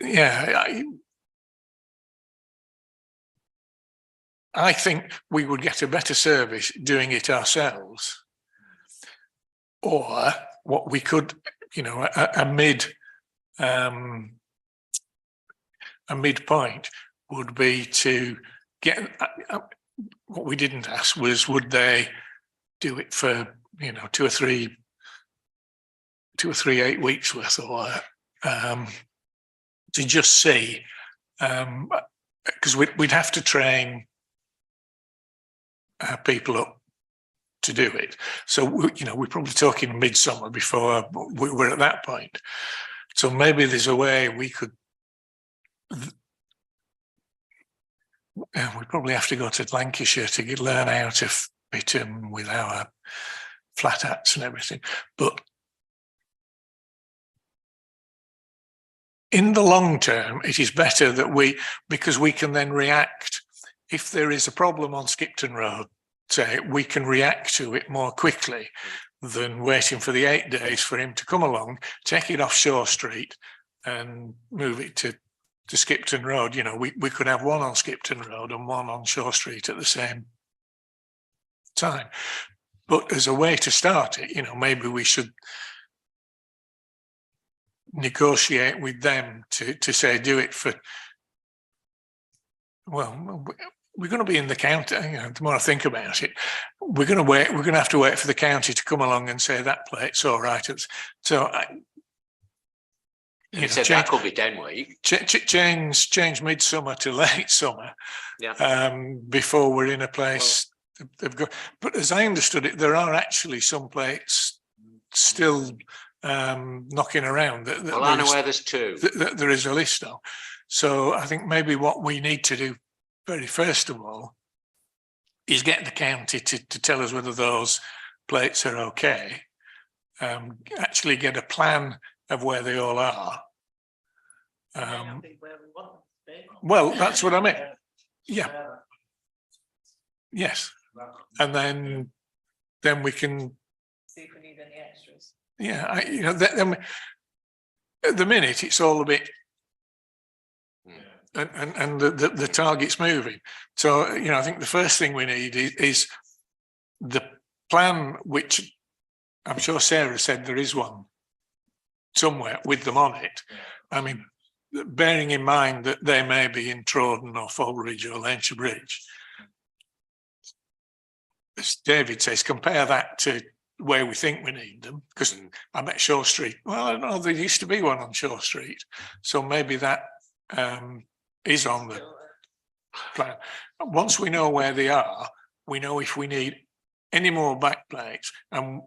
Yeah, I think we would get a better service doing it ourselves, or what we could, you know, a midpoint would be to get. What we didn't ask was, would they do it for, you know, 2 or 3 8 weeks worth, or to just see, because we'd have to train people up to do it. So, you know, we're probably talking midsummer before we're at that point. So maybe there's a way we could. We'd probably have to go to Lancashire to learn how to fit them with our flat hats and everything. But in the long term, it is better that because we can then react. If there is a problem on Skipton Road, say, we can react to it more quickly than waiting for the 8 days for him to come along, take it off Shaw Street and move it to Skipton Road. You know, we could have one on Skipton Road and one on Shaw Street at the same time. But as a way to start it, you know, maybe we should negotiate with them to say, do it for, well, we're going to be in the county, you know, the more I think about it, we're going to have to wait for the county to come along and say that plate's all right. So You said that could be 10 weeks. change midsummer to late summer. Yeah. Before we're in a place they've got, but as I understood it, there are actually some plates still knocking around. Well, I know where there's 2. There is a list of. So I think maybe what we need to do very first of all is get the county to tell us whether those plates are okay. Actually get a plan of where they all are. May not be where we want them to be. Well, that's what I meant. Yeah. Yes. And then we can, See if we need any extras. yeah, you know, then at the minute it's all a bit, and the target's moving. So, you know, I think the first thing we need is the plan, which I'm sure Sarah said there is one somewhere with them on it. I mean, bearing in mind that they may be in Trawden or Falbridge or Lancashire Bridge. As David says, compare that to where we think we need them, because I'm at Shaw Street. Well, I don't know, there used to be one on Shaw Street. So maybe that is on the plan. Once we know where they are, we know if we need any more backplates. And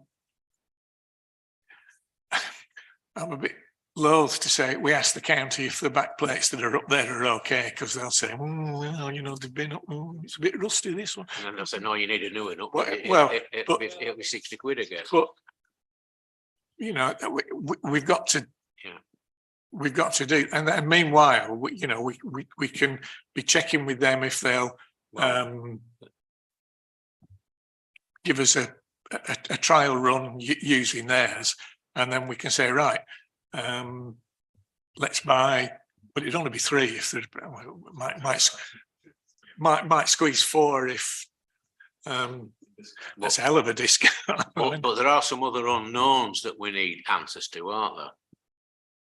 I'm a bit loath to say, we ask the county if the backplates that are up there are okay, because they'll say, well, you know, they've been up, it's a bit rusty, this one. And then they'll say, no, you need a new one. Well, it'll be 60 quid again. But, you know, we've got to, Yeah. we've got to do, and meanwhile, we can be checking with them if they'll give us a trial run using theirs, and then we can say, right, let's buy, but it'd only be 3 if there might squeeze 4 if that's a hell of a discount. But there are some other unknowns that we need answers to, aren't there?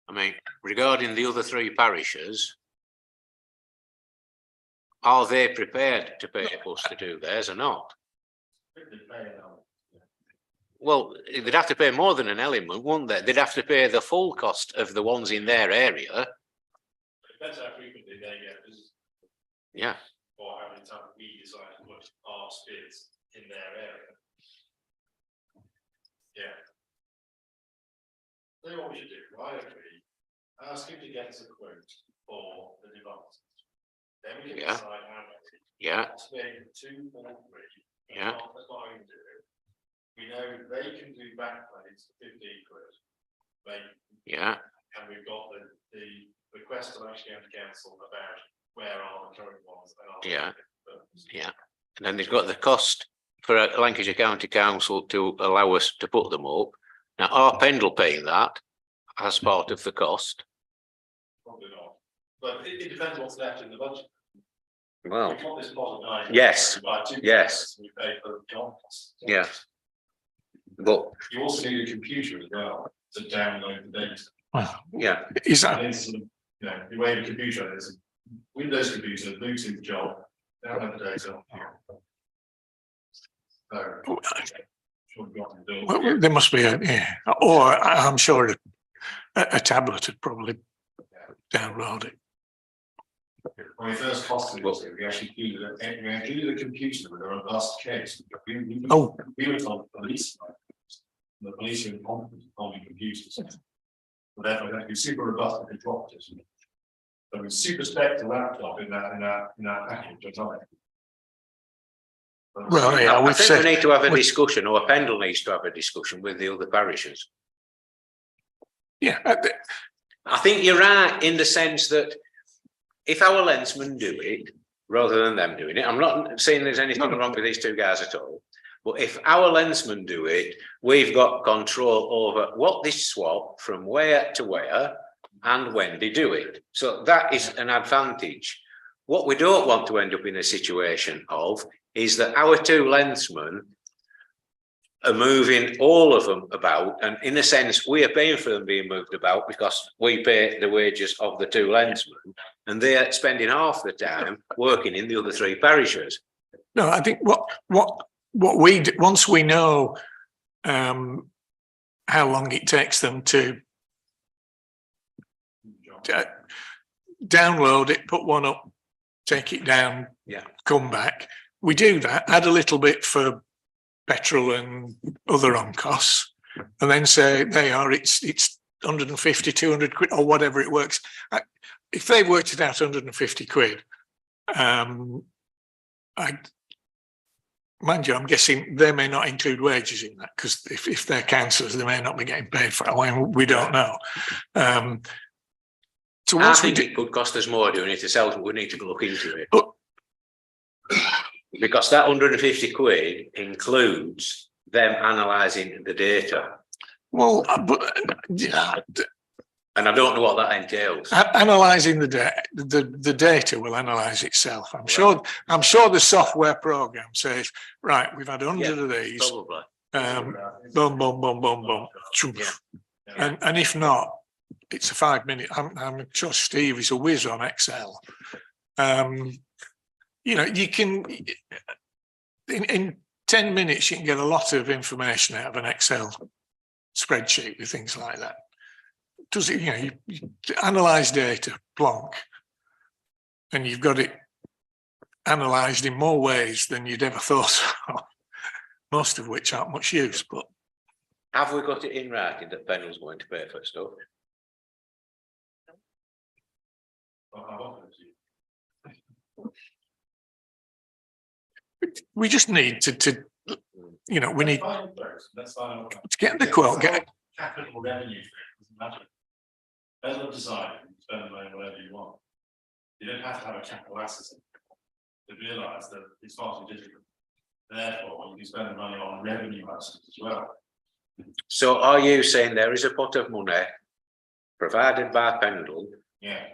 I mean, regarding the other 3 parishes, are they prepared to pay us to do theirs or not? Well, they'd have to pay more than an element, wouldn't they? They'd have to pay the full cost of the ones in their area. Depends how frequently they get visited. Yeah. Or how many times we decide to put our skids in their area. Yeah. Tell you what we should do, I agree. Ask him to get us a quote for the devices. Then we can Yeah. decide how many. Yeah. Maybe 2 or 3. Yeah. That's not how we do it. We know they can do backplates for 15 quid. Yeah. And we've got the request to actually have to council about where are the current ones. Yeah. Yeah. And then they've got the cost for a Lancashire County Council to allow us to put them up. Now, are Pendle paying that as part of the cost? Probably not, but it depends what's left in the budget. Well, We've got this pot of money. Yes. We buy 2 Yes. We pay for the on costs. yeah. But, You also need a computer as well to download the data. Well, yeah, is And that, it's sort of, you know, the way the computer is, Windows computer, boots in the job, download the data. So. Sure we've got to do it. well, there must be or I'm sure a tablet would probably download it. When we first costed it, we actually included a computer with a robust case. We were told the police. The police are incompetent on computers. But therefore, that be super robust if they dropped it. So we super spec the laptop in that package, I tell you. Well, yeah, I we've think said, we need to have a discussion, or Pendle needs to have a discussion with the other parishes. yeah, I think you're right in the sense that if our lensmen do it, rather than them doing it, I'm not saying there's anything wrong with these 2 guys at all. But if our lensmen do it, we've got control over what they swap from where to where and when they do it. So that is an advantage. What we don't want to end up in a situation of is that our 2 lensmen are moving all of them about, and in a sense we are paying for them being moved about because we pay the wages of the 2 lensmen, and they're spending half the time working in the other three parishes. No, I think what we do, once we know how long it takes them to download it, put one up, take it down, Yeah. come back. We do that, add a little bit for petrol and other on costs, and then say it's 150, 200 quid or whatever it works. If they worked it out 150 quid, mind you, I'm guessing they may not include wages in that, because if they're councillors, they may not be getting paid for it. Well, we don't know. So I once we think do, it could cost us more doing it ourselves, but we need to look into it. But- Because that 150 quid includes them analysing the data, well, and I don't know what that entails. analysing the data will analyse itself. I'm sure the software program says, right, we've had 100 of these, Probably. boom, boom, boom, boom, boom. Yeah. And if not, it's a 5 minute. I'm sure Steve is a whiz on Excel. You know, you can in 10 minutes you can get a lot of information out of an Excel spreadsheet with things like that. Does it? You know, you analyze data, plonk, and you've got it analysed in more ways than you'd ever thought of. Most of which aren't much use, but. Have we got it in writing that Pendle's going to pay for stuff? We just need to you know, we need That's fine. to get the quote. Capital revenue, doesn't matter. Bezel decide, you can spend the money whatever you want. You don't have to have a capital asset to realise that it's far too difficult. Therefore, you can spend the money on revenue assets as well. So are you saying there is a pot of money provided by Pendle Yeah.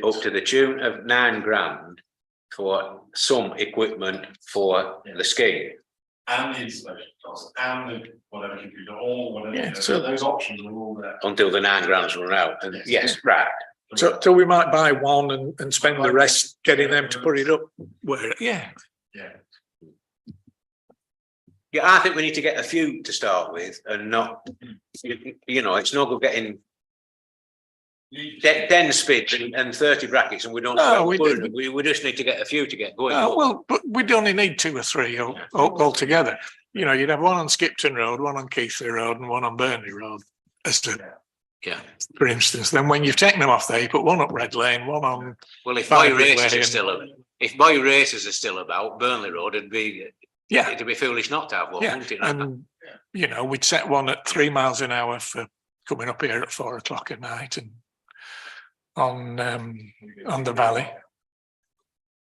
up to the tune of £9,000 for some equipment for the scheme? And the installation costs and the whatever you do, all whatever, Yeah, you know, so- those options are all there. Until the £9,000's run out, and yes, right. So we might buy one and spend the rest getting them to put it up where, yeah. Yeah. Yeah, I think we need to get a few to start with and not, you know, it's no good getting 10 spids and 30 brackets and we don't. No, we just need to get a few to get going. Well, but we'd only need 2 or 3 altogether. You know, you'd have one on Skipton Road, one on Keighley Road and one on Burnley Road, Yeah. for instance. Then when you've taken them off there, you put one up Red Lane, one on, Well, if Boy boy races are Lane. still about, Burnley Road, it'd be foolish not to have one, yeah. wouldn't it? And, you know, we'd set one at 3 miles an hour for coming up here at 4 o'clock at night and on the valley.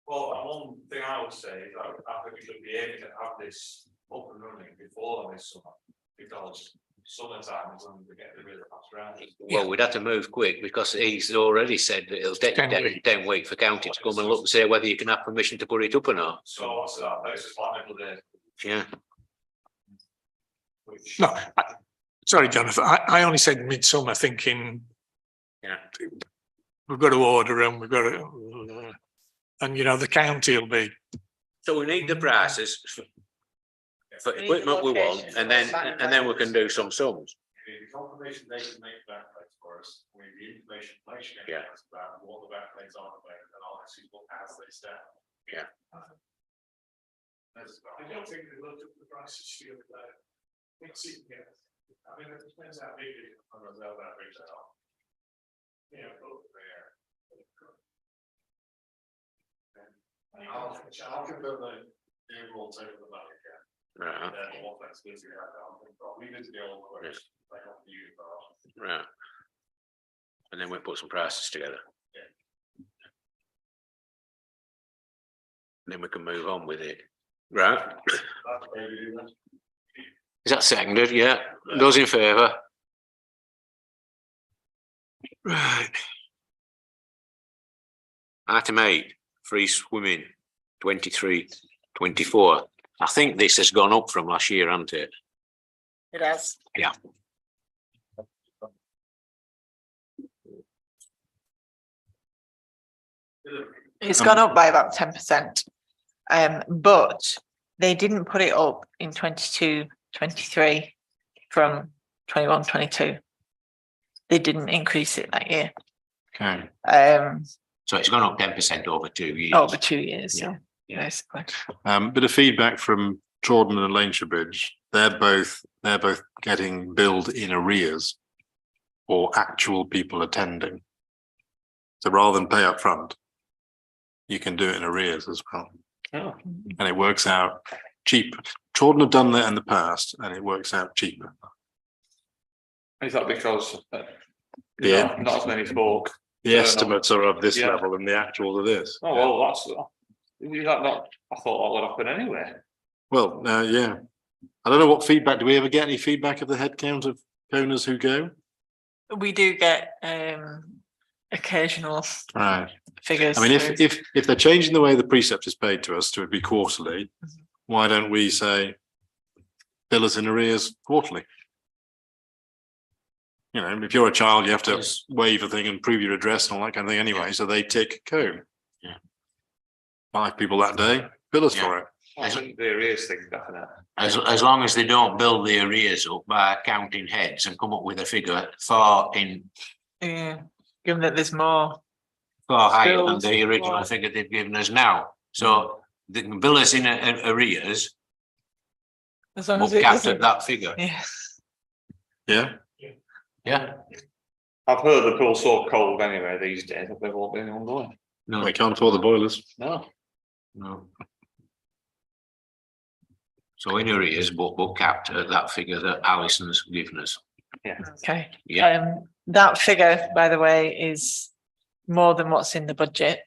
Well, one thing I would say is I think we should be able to have this up and running before this summer, because summertime is when we get the really fast round. Well, we'd have to move quick because he's already said that it'll take 10 weeks for county to come and look and say whether you can have permission to put it up or not. So what's that, that's like middle day, Yeah. which. No, sorry, Jonathan, I only said midsummer thinking. Yeah. We've got to order them, we've got to, and you know, the county will be, So we need the prices for equipment we want, and then we can do some sums. The confirmation they can make backplates for us, we need the information Yeah. about what the backplates are, and I'll actually look as they stand. Yeah. I don't think they looked at the prices the other day. It's, yeah, I mean, it depends how big it is. I don't know that big now. Yeah, but There. I'll confirm the overall total of the money, yeah. Right, And then what flexibility we have, we did the old quotes, they have the unit bar. right. And then we put some prices together. Then we can move on with it. Right. That's where we do that. Is that seconded? Yeah. Those in favour? Right. Item 8, free swimming, 23-24. I think this has gone up from last year, hasn't it? It has. Yeah. It's gone up by about 10%. But they didn't put it up in 22, 23 from 21, 22. They didn't increase it that year. Okay. So it's gone up 10% over 2 years. Over 2 years, Yeah. yeah, basically. Bit of feedback from Trawden and Lancashire Bridge. They're both getting billed in arrears for actual people attending. So rather than pay up front, you can do it in arrears as well. Oh. And it works out cheap. Trawden have done that in the past and it works out cheaper. Is that because? Yeah. Not as many folk. The estimates are of this Yeah. level and the actuals are this. Oh, well, that's, is that not, I thought that would happen anyway. Well, yeah. I don't know what feedback, do we ever get any feedback of the headcount of owners who go? We do get occasional Right. figures. I mean, through. if they're changing the way the precept is paid to us to be quarterly, why don't we say bill us in arrears quarterly? You know, if you're a child, you have to Yes. waive a thing and prove your address and all that kind of thing anyway, so they tick code. Yeah. 5 people that day, bill us Yeah. for it. I think the arrears thing, definitely. As long as they don't build the arrears up by counting heads and come up with a figure far Yeah, given that there's more. higher than Schools, the original right. figure they've given us now. So they can bill us in arrears, As long but as it capped doesn't. at that figure. Yeah. Yeah, Yeah. I've heard the pool's so cold anyway these days that there won't be anyone going. No, we can't afford the boilers. No. no. So in arrears, but capped at that figure that Alison's given us. Okay. Yeah. That figure, by the way, is more than what's in the budget.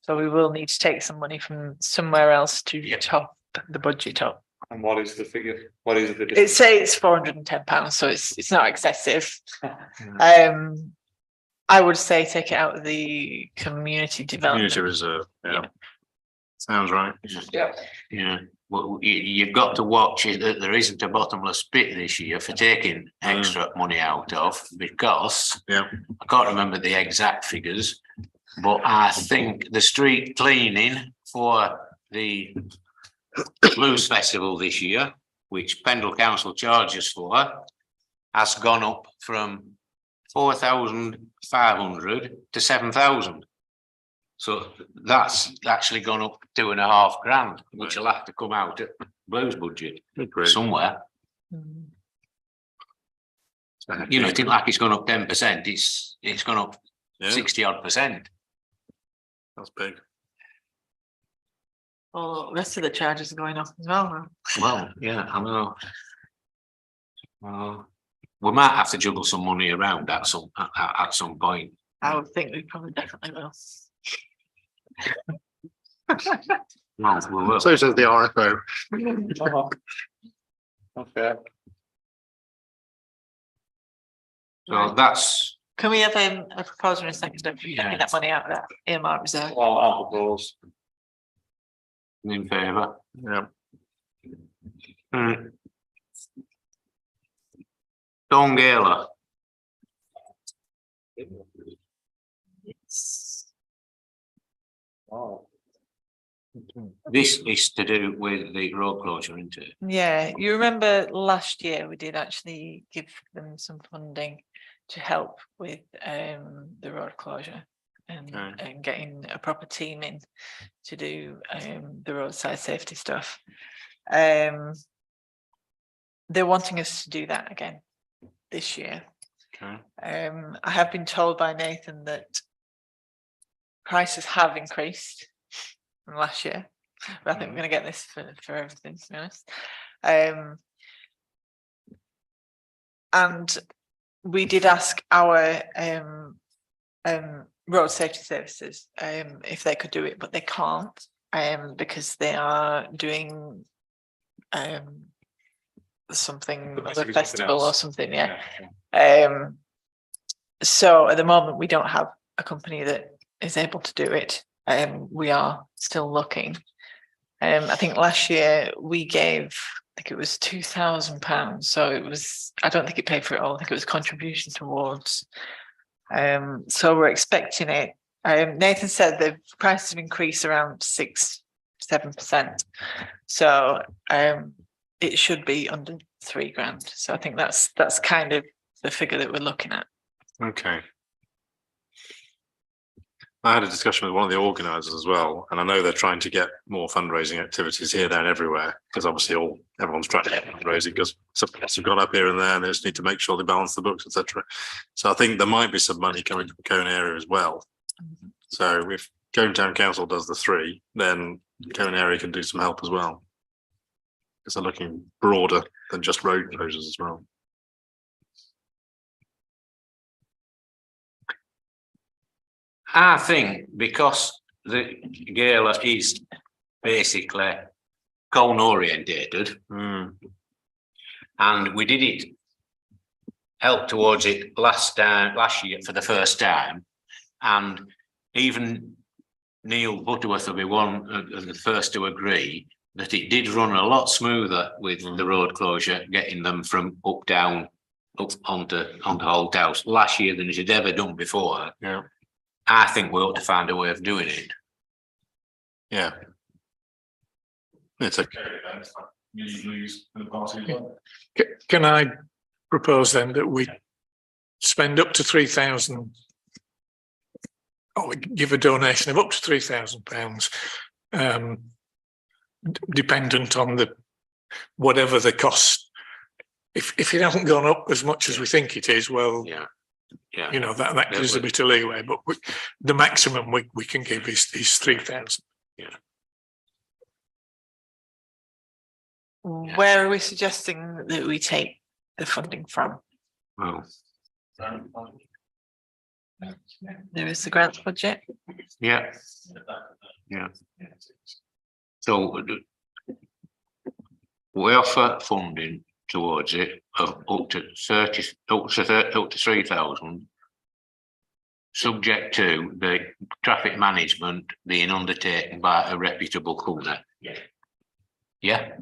So we will need to take some money from somewhere else to Yep. top the budget up. And what is the figure? What is the It difference? says it's £410, so it's not excessive. I would say take it out of the community development. Community reserve, yeah. Sounds right. Yeah. Yeah, well, you've got to watch it, that there isn't a bottomless pit this year for taking extra money out of, because Yeah. I can't remember the exact figures, but I think the street cleaning for the Blues Festival this year, which Pendle Council charges for, has gone up from 4,500 to 7,000. So that's actually gone up 2.5 grand, which will have to come out at Blues budget Great. Mm. somewhere. You know, it ain't like it's gone up 10%, it's gone up Yeah, 60-odd%. that's big. Well, the rest of the charges are going up as well now. Well, yeah, I know. We might have to juggle some money around at some point. I would think we probably definitely will. No, we will. So says the RFO. Okay. So that's, Can we have a proposal in a second of taking that money out of that earmark reserve? Well, I'll propose. in favour. Yeah. Don Gala, Oh. this is to do with the road closure, isn't it? Yeah, you remember last year we did actually give them some funding to help with the road closure and Okay. and getting a proper team in to do the roadside safety stuff. They're wanting us to do that again this year. Okay. I have been told by Nathan that prices have increased from last year, but I think we're going to get this for everything, to be honest. And we did ask our road safety services if they could do it, but they can't because they are doing something, There a must be something festival or else. something, yeah. So at the moment, we don't have a company that is able to do it. We are still looking. I think last year we gave, I think it was £2,000. So it was, I don't think it paid for it all. I think it was contribution towards. So we're expecting it. Nathan said the prices have increased around 6-7%. So it should be under £3,000. So I think that's kind of the figure that we're looking at. Okay. I had a discussion with one of the organisers as well, and I know they're trying to get more fundraising activities here, there and everywhere, because obviously everyone's trying to get fundraising because some costs have gone up here and there and they just need to make sure they balance the books, etc. So I think there might be some money coming from Cone area as well. So if Cone Town Council does the 3, then Cone area can do some help as well. Because they're looking broader than just road closures as well. I think because the gala is basically Cone orientated, and we did it, help towards it last year for the first time, and even Neil Butterworth will be one of the first to agree that it did run a lot smoother with the road closure, getting them from up onto Holt House last year than it had ever done before. Yeah. I think we ought to find a way of doing it. Yeah. It's okay. Can I propose then that we spend up to 3,000 or give a donation of up to £3,000, dependent on whatever the cost. If it hasn't gone up as much as we think it is, well, Yeah. you know, that gives us a bit of leeway, but the maximum we can give is 3,000. Where are we suggesting that we take the funding from? Well, There is the grants budget. yeah. So we offer funding towards it of up to 3,000, subject to the traffic management being undertaken by a reputable company. Yeah.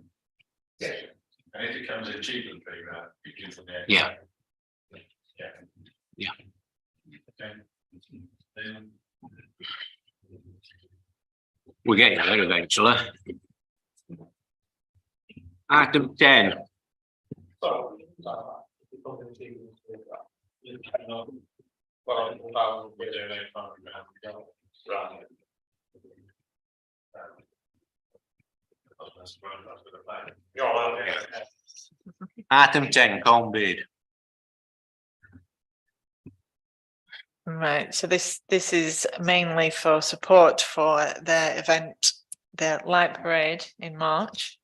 And if it comes in cheaper than £3,000, you give them the. Yeah. Okay. We're getting there eventually. Item 10. Item 10, Colne bid. Right, so this is mainly for support for their event, their light parade in March.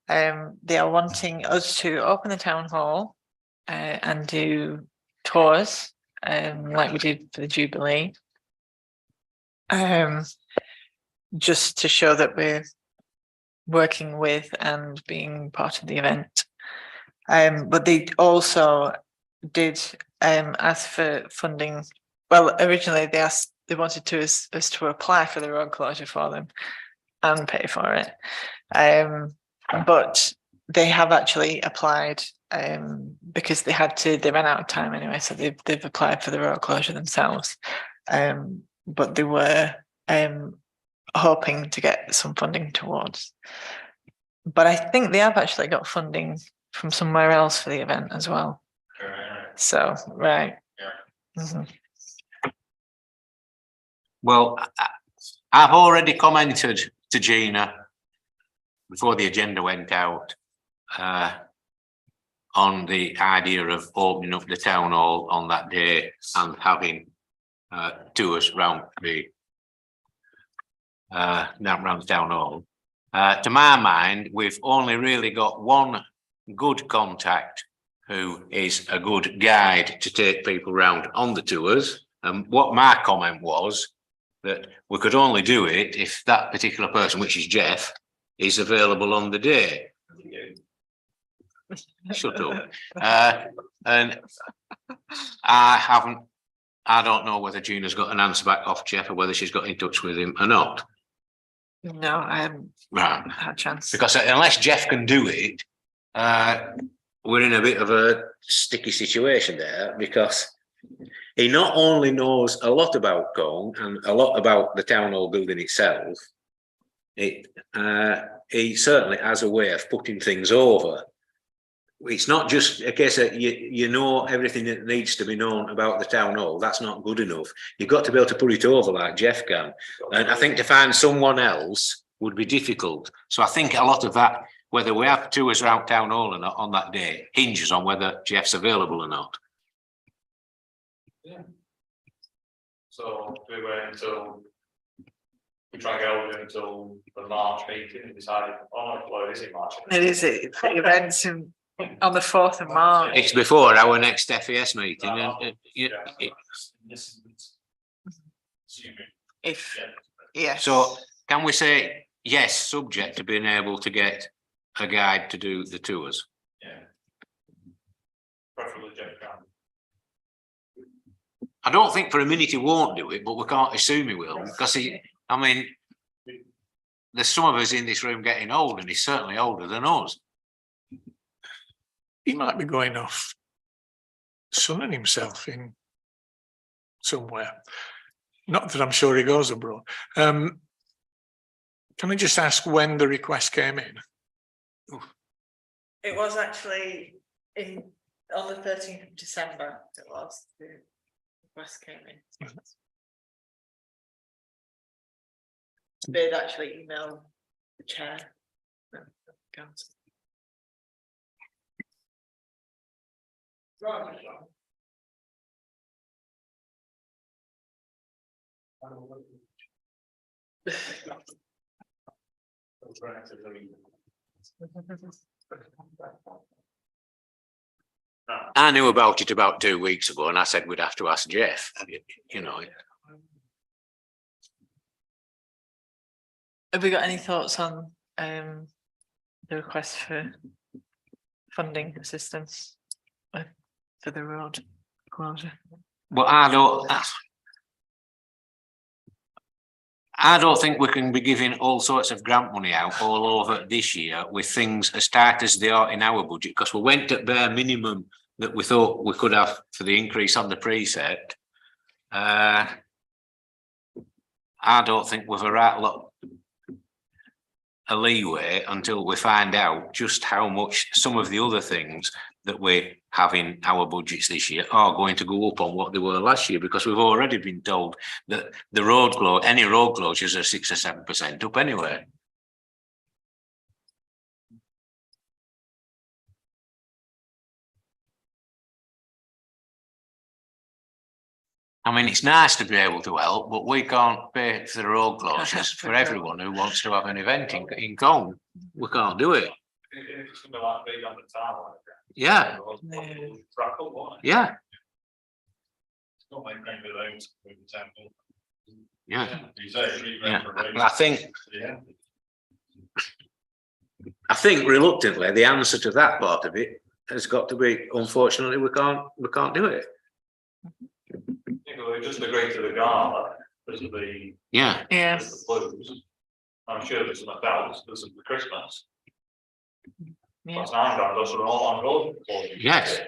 They are wanting us to open the town hall and do tours, like we did for the Jubilee. Just to show that we're working with and being part of the event. But they also did ask for funding. Well, originally they wanted us to apply for the road closure for them and pay for it. But they have actually applied because they ran out of time anyway, so they've applied for the road closure themselves. But they were hoping to get some funding towards. But I think they have actually got funding from somewhere else for the event as well. So, right. Mm-hmm. Well, I've already commented to Gina before the agenda went out on the idea of opening up the town hall on that day and having tours round the town hall. To my mind, we've only really got one good contact who is a good guide to take people round on the tours. And what my comment was that we could only do it if that particular person, which is Jeff, is available on the day. Shut up. And I don't know whether Gina's got an answer back off Jeff or whether she's got in touch with him or not. No, I haven't Right. had a chance. Because unless Jeff can do it, we're in a bit of a sticky situation there, because he not only knows a lot about Colne and a lot about the town hall building itself, he certainly has a way of putting things over. It's not just a case that you know everything that needs to be known about the town hall. That's not good enough. You've got to be able to put it over like Jeff can. And I think to find someone else would be difficult. So I think a lot of that, whether we have tours around town hall or not on that day, hinges on whether Jeff's available or not. So we wait until we try and get hold of it until the March meeting and decide, oh, well, it is in March. It is, it's the events on the 4th of March. It's before our next FAS meeting. And, If, yes. so can we say yes, subject to being able to get a guide to do the tours? Yeah. Preferably Jeff Brown. I don't think for a minute he won't do it, but we can't assume he will, because I mean, there's some of us in this room getting old, and he's certainly older than us. He might be going off sunning himself in somewhere. Not that I'm sure he goes abroad. Can I just ask when the request came in? It was actually on the 13th of December, it was, the request came in. They'd actually emailed the chair. Council. I knew about it about 2 weeks ago, and I said we'd have to ask Jeff, you know. Have we got any thoughts on the request for funding assistance for the road closure? But I don't think we can be giving all sorts of grant money out all over this year with things as tight as they are in our budget, because we went at bare minimum that we thought we could have for the increase on the precept. I don't think we've a right lot of leeway until we find out just how much some of the other things that we have in our budgets this year are going to go up on what they were last year, because we've already been told that the any road closures are 6 or 7% up anyway. I mean, it's nice to be able to help, but we can't pay for the road closures for everyone who wants to have an event in Colne. We can't do it. If it's something like big on the tower. Yeah. Yeah. It's not like bring the loans to the temple. Yeah. Yeah. I think reluctantly the answer to that part of it has got to be, unfortunately, we can't do it. Just agree to the gala, there's the. Yeah. Yes. The blues. I'm sure there's some adults, there's some for Christmas. Yeah. That's $9, those are all on road. Yes.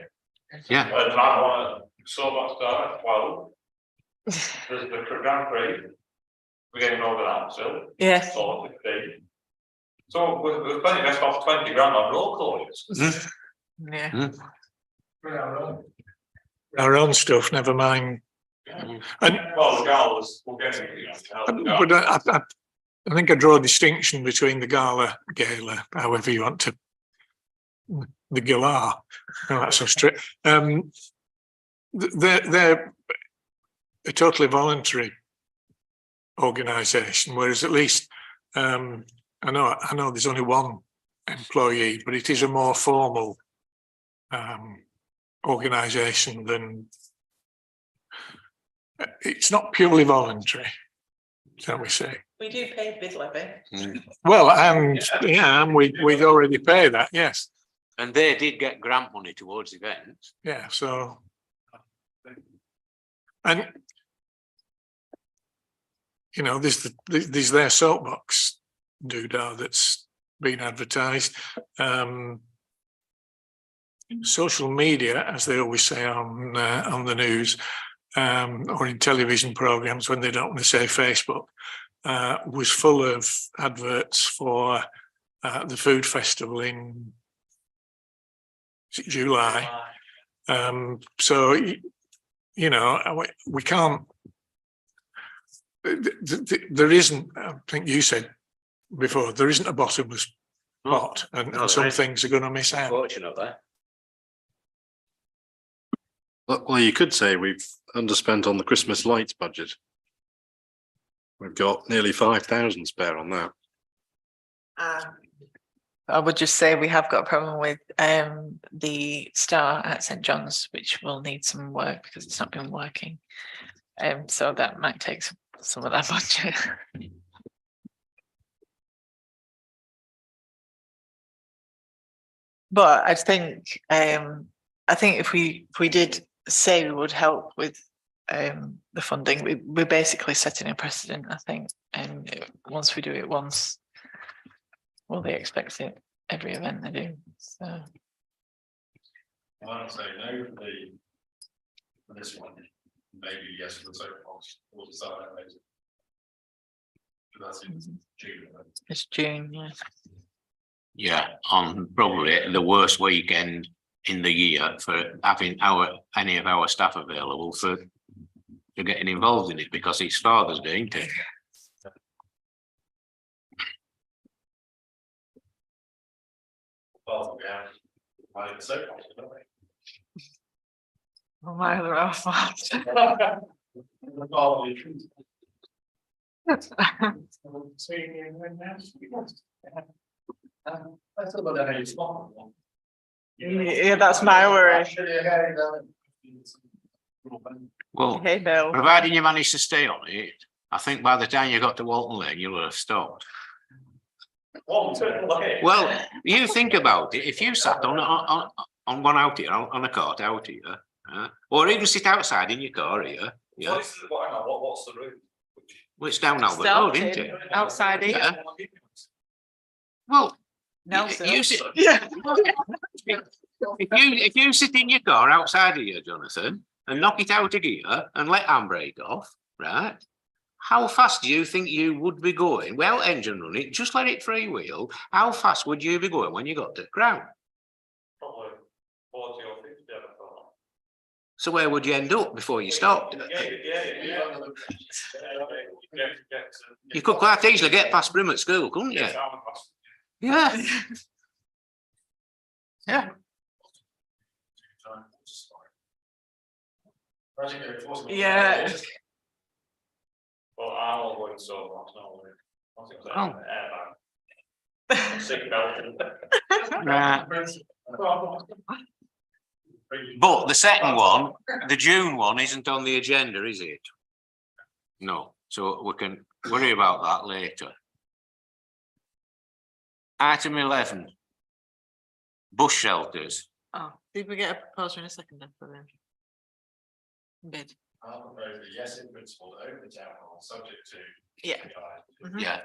Yeah. And I want to so much start, well. There's the Grand Prix. We're getting over that still. Yes. So 15. So we're plenty best off 20 grand on road closures. Yeah. Our own stuff, never mind. And Well, the galas, we'll get it. but I think I draw a distinction between the gala, however you want to, the gala. No, that's so strict. They're a totally voluntary organisation, whereas at least I know there's only one employee, but it is a more formal organisation than. It's not purely voluntary, shall we say? We do pay bid levy. Well, and we'd already pay that, yes. And they did get grant money towards events. Yeah, so. And you know, there's their soapbox doodah that's been advertised. Social media, as they always say on the news, or in television programs when they don't want to say Facebook, was full of adverts for the food festival in is it July. So, you know, we can't, there isn't, I think you said before, there isn't a bottomless pot, and no, some there things are going to miss out. Unfortunately. Well, you could say we've underspent on the Christmas lights budget. We've got nearly 5,000 spare on that. I would just say we have got a problem with the star at St John's, which will need some work because it's not been working. So that might take some of that budget. But I think if we did say we would help with the funding, we're basically setting a precedent, I think. And once we do it once, well, they expect it every event they do. So I'll say no for this one, maybe yes for the soap box, we'll decide that later. But that's in June. it's June, yeah. Yeah, on probably the worst weekend in the year for having any of our staff available for getting involved in it, because it's Father's Day, isn't it? Well, we have, I think the soap box, don't we? Oh my, they're off. Yeah, that's my worry. Well, Hey, Bill. providing you manage to stay on it, I think by the time you got to Walton Lane, you'll have stopped. Well, you think about it, if you sat on one out here, on a cart out here, or even sit outside in your car here, yeah. What's the route? Well, it's down Albert Road, isn't it? Outside here. Yeah. Well, Nelson. you sit, Yeah. if you sit in your car outside here, Jonathan, and knock it out of gear and let handbrake off, right? How fast do you think you would be going? Well, engine running, just let it freewheel. How fast would you be going when you got to the ground? Probably 40 or 50, I thought. So where would you end up before you stopped? You could quite easily get past Brim at school, couldn't you? Yeah. Yeah. Yeah. Well, I'm all going so much, not worried. Oh. Airbag. Sick belt. Right. But the second one, the June one, isn't on the agenda, is it? No, so we can worry about that later. Item 11. Bush shelters. Oh, did we get a proposal in a second then for them? Bid. I'll propose a yes in principle to open the town hall, subject to. Yeah. Mhm. Yeah.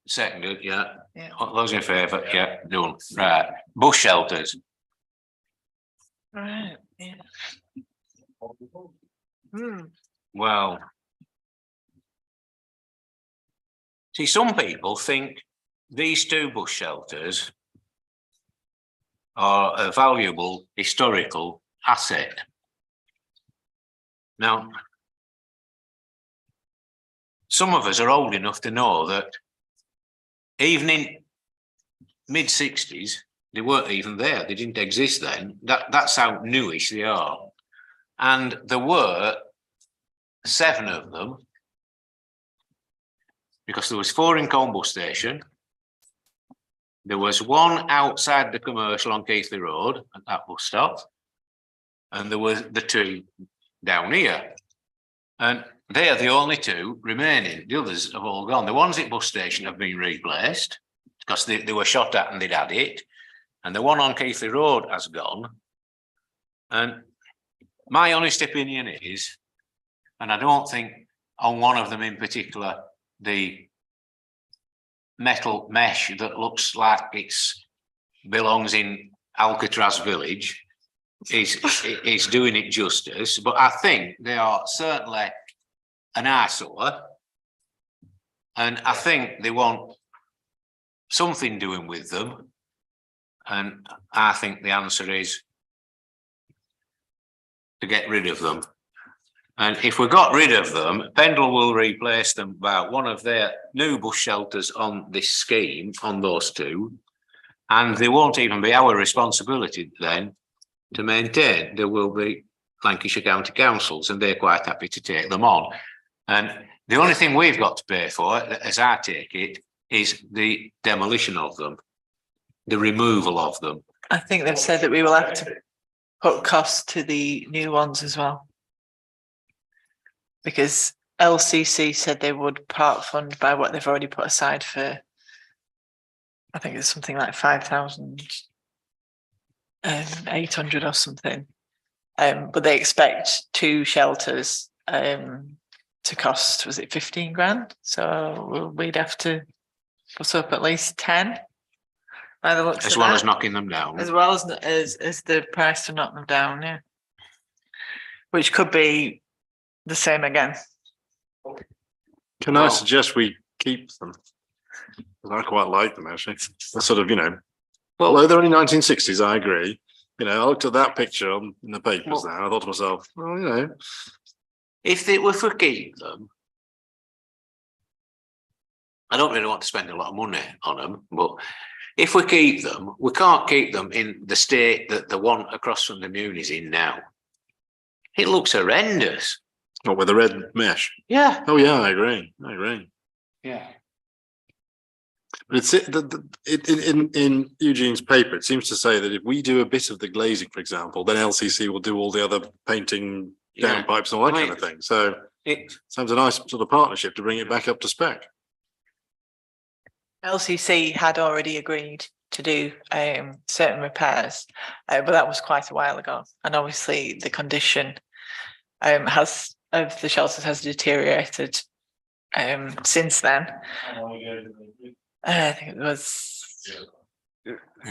Seconded, yeah. Yeah. All those in favour, yeah, done. Right. Bush shelters. Right, yeah. Hmm. Well. See, some people think these two bush shelters are a valuable historical asset. Now, some of us are old enough to know that even in mid-60s, they weren't even there. They didn't exist then. That's how newish they are. And there were 7 of them, because there was 4 in Colne Bus Station. There was 1 outside the commercial on Keighley Road at that bus stop. And there were the 2 down here. And they are the only 2 remaining. The others have all gone. The ones at bus station have been replaced because they were shot at and they'd had it. And the one on Keighley Road has gone. And my honest opinion is, and I don't think on one of them in particular, the metal mesh that looks like it belongs in Alcatraz Village, is doing it justice, but I think they are certainly an eyesore. And I think they want something doing with them. And I think the answer is to get rid of them. And if we got rid of them, Pendle will replace them by one of their new bus shelters on this scheme, on those two. And they won't even be our responsibility then to maintain. There will be Lancashire County Councils, and they're quite happy to take them on. And the only thing we've got to pay for, as I take it, is the demolition of them, the removal of them. I think they've said that we will have to put costs to the new ones as well. Because LCC said they would part fund by what they've already put aside for, I think it's something like 5,800 or something. But they expect 2 shelters to cost, was it 15 grand? So we'd have to put up at least 10. By the looks As of well that. as knocking them down. As well as the price to knock them down, yeah. Which could be the same again. Can I Well- suggest we keep them? 'Cause I quite like them actually. They're sort of, Well- although they're only 1960s, I agree. I looked at that picture in the papers Well- now. I thought to myself, well, If they were to keep them, I don't really want to spend a lot of money on them, but if we keep them, we can't keep them in the state that the one across from the Mune is in now. It looks horrendous. not with the red mesh. Yeah. Oh yeah, I agree. Yeah. But in Eugene's paper, it seems to say that if we do a bit of the glazing, for example, then LCC will do all the other painting, Yeah. downpipes and all that I kind mean- of thing. So It, sounds a nice sort of partnership to bring it back up to spec. LCC had already agreed to do certain repairs, but that was quite a while ago. And obviously the condition of the shelters has deteriorated since then. I think it was,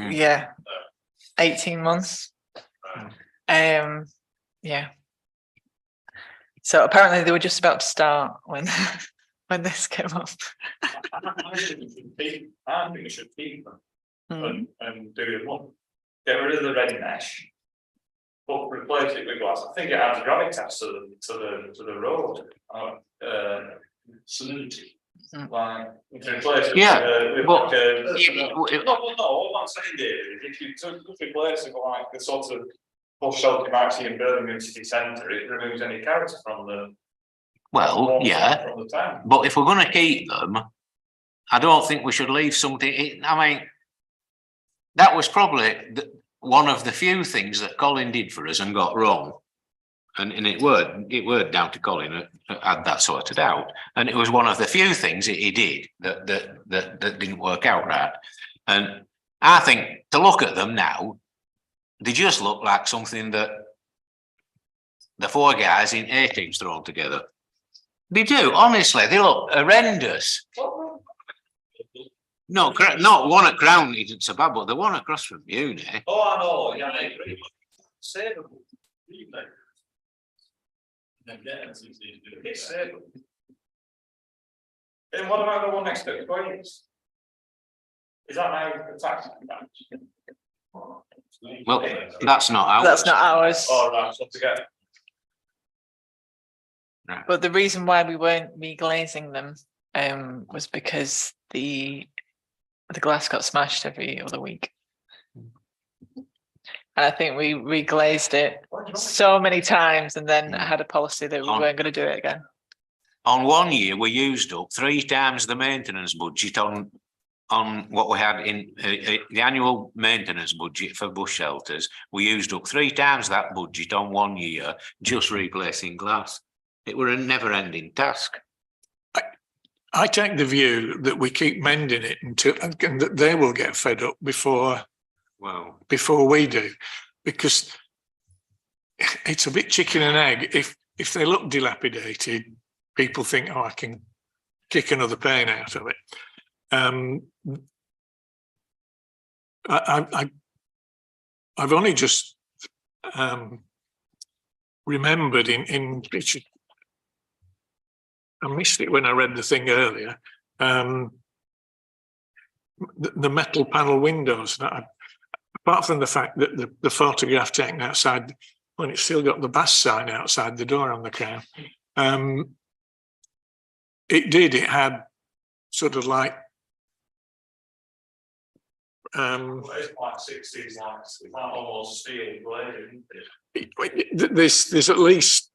yeah, 18 months. Yeah. So apparently they were just about to start when when this came up. I think we should keep them Mm. and do it one. Get rid of the red mesh. But replace it with glass. I think it adds gravitas to the road. Solidity. Mm. Like, we can replace it Yeah, with but like a. you- No, all I'm saying there is if you took replace it with like the sort of bus shelter you might see in Birmingham city centre, it removes any character from the. well, yeah, From the town. but if we're going to keep them, I don't think we should leave something. I mean, that was probably one of the few things that Colin did for us and got wrong. And it were down to Colin that had that sorted out. And it was one of the few things that he did that didn't work out right. And I think to look at them now, they just look like something that the 4 guys in A teams thrown together. They do, honestly, they look horrendous. No, not one at Crown isn't so bad, but the one across from Uni. Oh, I know, yeah, I agree. Savable. It's savable. Then what about the one next to the Queen's? Is that now the tax? Well, that's not ours. That's not ours. Oh, right, so together. But the reason why we weren't reglazing them was because the glass got smashed every other week. And I think we reglazed it so many times and then had a policy that we weren't going to do it again. On 1 year, we used up 3 times the maintenance budget on what we had in the annual maintenance budget for bus shelters. We used up 3 times that budget on 1 year, just replacing glass. It were a never-ending task. I take the view that we keep mending it until and that they will get fed up before we do, because it's a bit chicken and egg. If they look dilapidated, people think, oh, I can kick another paint out of it. I've only just remembered in Richard. I missed it when I read the thing earlier. The metal panel windows, apart from the fact that the photograph taken outside, when it's still got the BAS sign outside the door on the crown, it had sort of like It's like 60s, like almost steel blade, isn't it? there's at least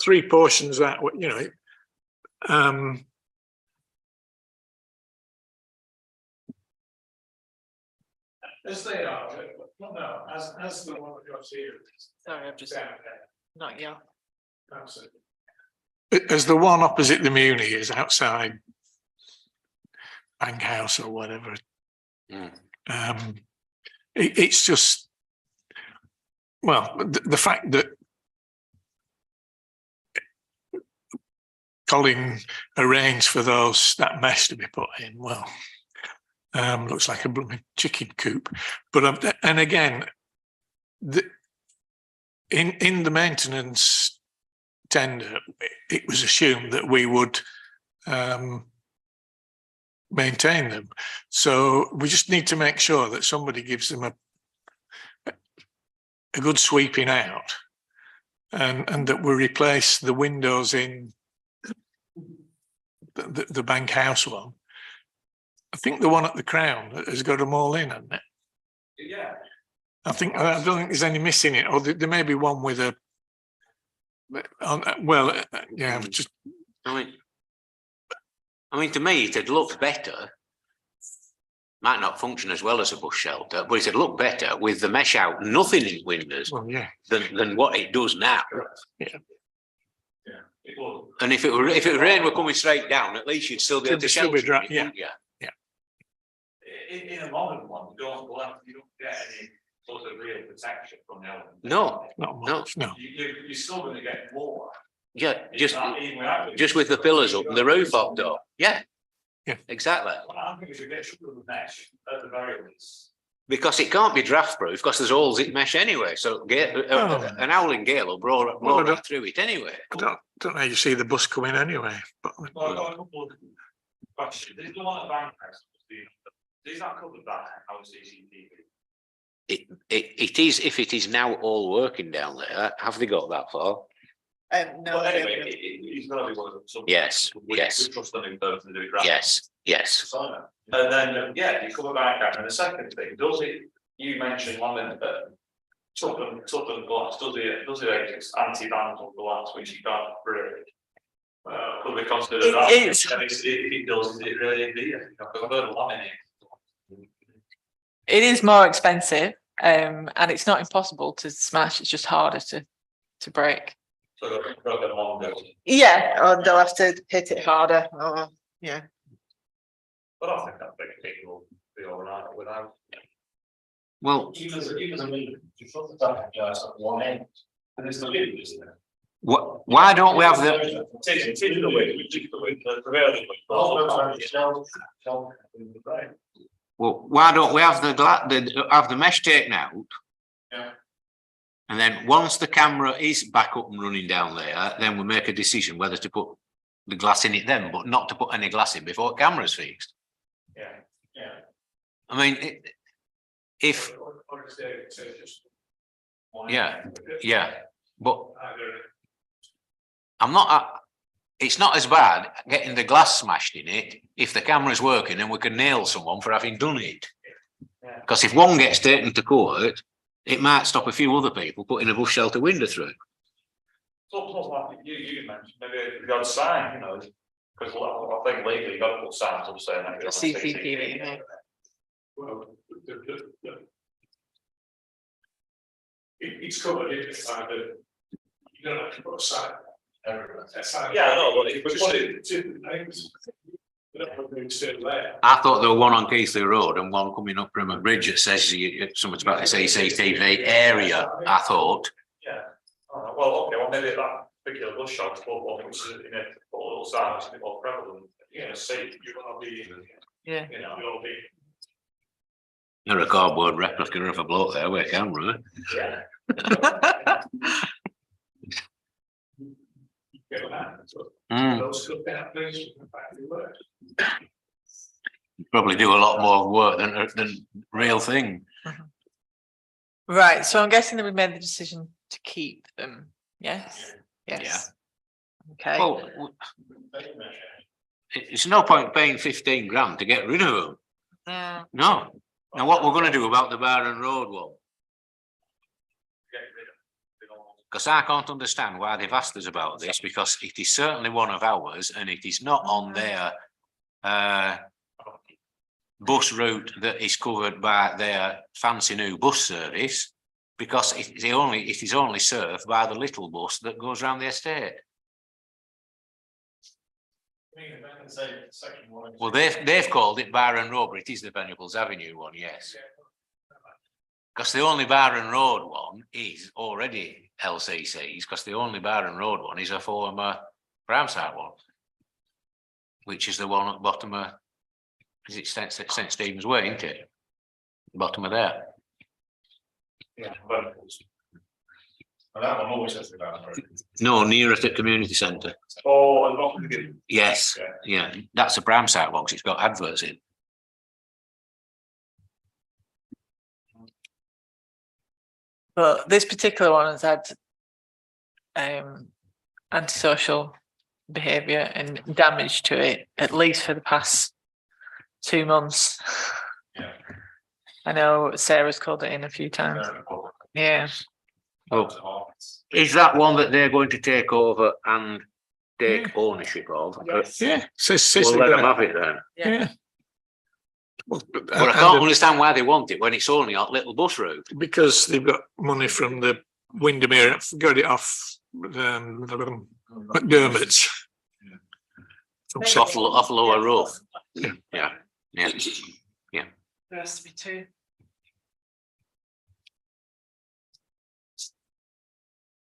3 portions that way, you know. As they are, no, as the one that you're seeing. Sorry, I've just not yet. That's it. As the one opposite the Muni is outside Bank House or whatever. It's just, well, the fact that Colin arranged for that mesh to be put in, well, looks like a blooming chicken coop. But and again, in the maintenance tender, it was assumed that we would maintain them. So we just need to make sure that somebody gives them a good sweeping out, and that we replace the windows in the Bank House one. I think the one at the Crown has got them all in, hasn't it? Yeah. I don't think there's any missing it, or there may be one with a. Well, yeah, just. I mean, to me, it'd look better. Might not function as well as a bush shelter, but it'd look better with the mesh out, nothing in windows, Well, yeah. than what it does now. Yeah. It will. And if it rain were coming straight down, at least you'd still be able to Still be shelter dry, it, yeah. wouldn't you? In a modern one, you don't get any sort of real protection from the elements. No, Not much, no. You're still going to get more. yeah, Even without just with the pillars up and the roof up, though. Yeah. Yeah. Exactly. I think we should get rid of the mesh at the very least. Because it can't be draft proof because there's holes in mesh anyway. So an howling gale will blow Well, right through it anyway. I don't know how you see the bus coming anyway, but Well, I've got a couple of questions. There's the one at Bank House. Is that covered by our CCTV? It is, if it is now all working down there. Have they got that far? No, Well, anyway, he's going to be one of them. Yes, yes. We trust them in both to do it right. Yes. And then, yeah, you cover back down. And the second thing, you mentioned one in Tubman glass, does it exist anti-vandal glass, which you can't break? Could we consider that? If it does, is it really dear? Because I've heard of laminate. It is more expensive, and it's not impossible to smash. It's just harder to break. So broken along goes. Yeah, or they'll have to hit it harder. Or yeah. But I think that big thing will be all right without. Well, Even the lid, you put the back glass at one end, and there's the lid, isn't there? why don't we have the? It's in the way, which is the way, the prevailing way. Well, why don't we have the mesh taken out? Yeah. And then once the camera is back up and running down there, then we make a decision whether to put the glass in it then, but not to put any glass in before the camera's fixed. Yeah. I mean, if yeah, but I'm not. It's not as bad getting the glass smashed in it if the camera's working and we can nail someone for having done it. Because if one gets taken to court, it might stop a few other people putting a bush shelter window through. So like you mentioned, maybe you got a sign, you know, because I think legally you got to put signs up saying that. CCTV, yeah. Well, it's covered, it's like you don't have to put a sign. Yeah, no, but if we put it. I thought there were one on Keithley Road and one coming up from a bridge that says something about the CCTV area. I thought. Yeah. Well, okay, well maybe that particular bus shelter, one which is in a little sign, which is a bit more prevalent. You know, see, you want to be. Yeah. You know, you'll be. You're a cardboard replica of a bloke there with a camera. Yeah. Mm, Those stuff out, please. probably do a lot more work than real thing. Right, so I'm guessing that we made the decision to keep them, yes? Yes. Okay, Well, it's no point paying 15 grand to get rid of them. yeah, No. Now what we're gonna do about the Barron Road one? Because I can't understand why they've asked us about this, because it is certainly one of ours and it is not on their bus route that is covered by their fancy new bus service, because it is only served by the little bus that goes around the estate. Well, they've called it Barron Road, but it is the Venables Avenue one, yes. Because the only Barron Road one is already LCC's, because the only Barron Road one is a former Bramsite one, which is the one at the bottom of, is it St Stephen's Way, isn't it? Bottom of there. Yeah, but. And that one always has to be down. No, near at the community centre. Oh, and not to get. Yes, yeah, that's a Bramsite one, because it's got adverts in. but this particular one has had antisocial behaviour and damage to it, at least for the past 2 months. Yeah. I know Sarah's called it in a few times, yeah. Oh, is that one that they're going to take over and take ownership of? Yeah, says We'll let them that. have it then. Yeah. Well, But I can't understand why they want it when it's only on little bus route. because they've got money from the Windermere, got it off McDermott's. From Off Lower Roof. Yeah. Yeah, yeah. There has to be 2.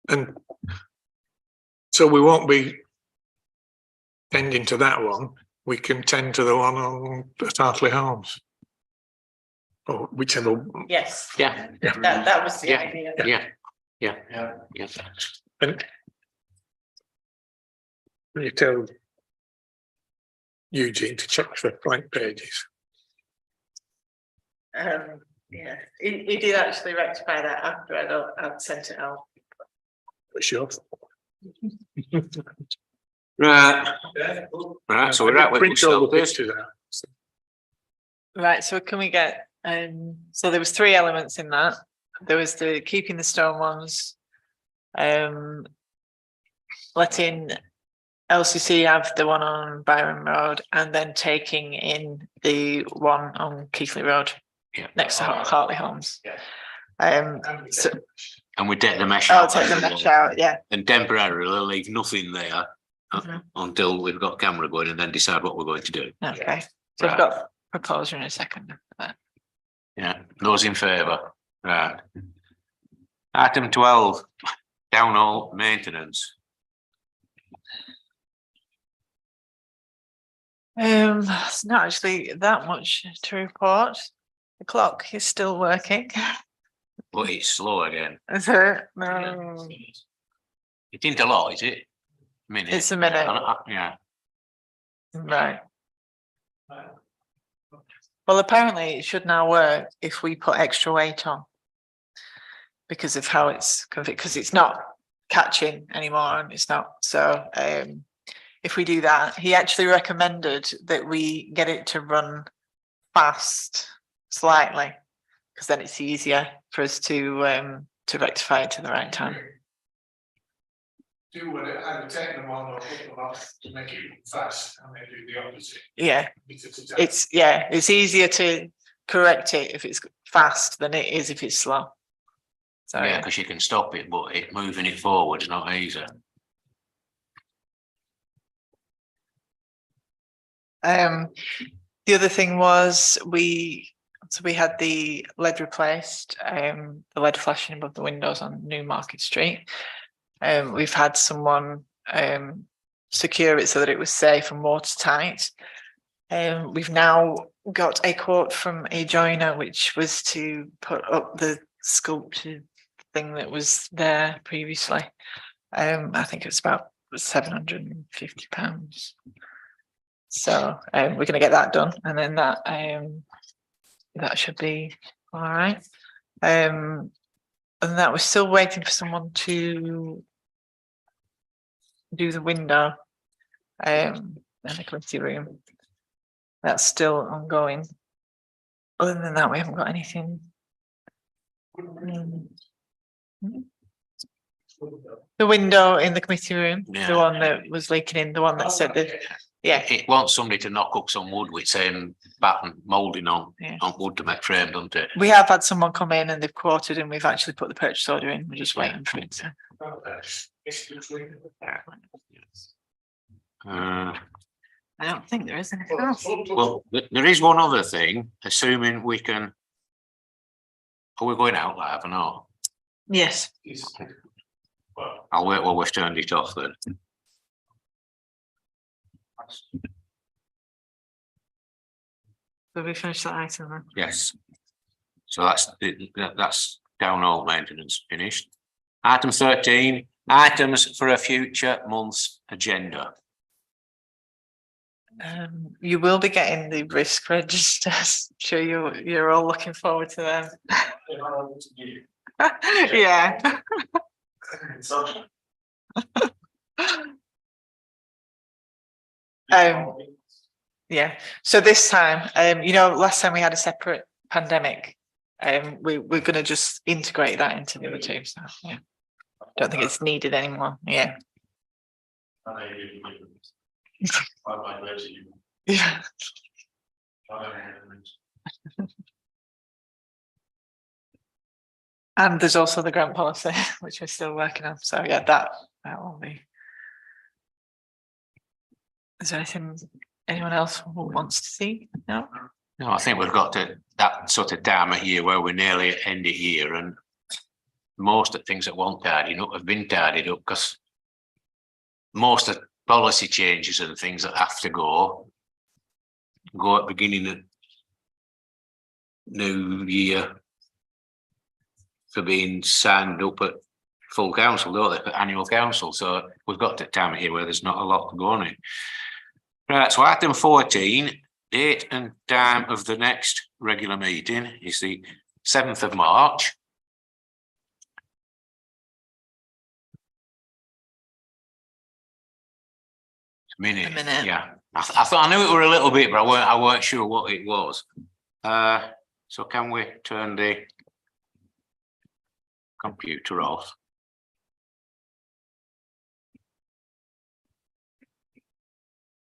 And so we won't be tending to that one. We can tend to the one on at Hartley Homes. Or whichever. Yes. Yeah. That was the Yeah. idea. Yeah, Yeah. yeah. And you tell Eugene to check for blank pages. Yeah, he did actually rectify that after I'd sent it out. For sure. Right, right, so we're at Print all Whitwell the first. pictures out. Right, so can we get, so there was 3 elements in that. There was the keeping the stone ones, letting LCC have the one on Byron Road, and then taking in the one on Keighley Road. Yeah. Next to Hartley Homes. Yeah. So And we take the mesh I'll out. take the mesh out, yeah. And temporarily leave nothing there Mhm. until we've got camera going, and then decide what we're going to do. Okay, so I've got proposer in a second for that. Yeah, those in favour, right. Item 12, town hall maintenance. It's not actually that much to report. The clock is still working. But it's slow again. Is it? No. It ain't a lot, is it? Minute. It's a minute. Yeah, Right. Well, apparently it should now work if we put extra weight on. Because of how it's configured, because it's not catching anymore and it's not. So if we do that, he actually recommended that we get it to run fast slightly, because then it's easier for us to rectify it to the right time. Do what it either take them on or put them off to make it fast, and they do the opposite. Yeah, Because it's easier to correct it if it's fast than it is if it's slow. So yeah, because you can stop it, but moving it forward is not easy. The other thing was we had the lead replaced, the lead flashing above the windows on New Market Street. We've had someone secure it so that it was safe and watertight. We've now got a quote from a joiner, which was to put up the sculpted thing that was there previously. I think it's about £750. So we're gonna get that done, and then that should be all right. And that we're still waiting for someone to do the window in the committee room. That's still ongoing. Other than that, we haven't got anything. The window in the committee room, Yeah. the one that was leaking in, the one that said that, yeah, It wants somebody to knock up some wood with saying batten moulding on Yeah. wood to make frame, doesn't it? we have had someone come in and they've quoted and we've actually put the purchase order in. We're just waiting for it to. I don't think there is anything else. Well, there is one other thing, assuming we can. Are we going out live or not? Yes. I'll wait while we've turned it off then. So we finished that item then. Yes. So that's down all maintenance finished. Item 13, items for a future month's agenda. You will be getting the risk registers. Sure, you're all looking forward to them. Yeah. Yeah. So this time, last time we had a separate pandemic. We're gonna just integrate that into the other two. So yeah. Don't think it's needed anymore. Yeah. Yeah. And there's also the grant policy, which we're still working on. So yeah, that will be. Is there anyone else who wants to see? No? No, I think we've got to that sort of time of year where we're nearly at end of year, and most of the things that won't tidy up have been tidied up, because most of the policy changes and things that have to go at beginning of new year for being signed up at full council, don't they, for annual council. So we've got to time of year where there's not a lot to go on in. Right, so item 14, date and time of the next regular meeting is the 7th of March. Minute. A minute. Yeah, I thought I knew it were a little bit, but I weren't sure what it was. So can we turn the computer off?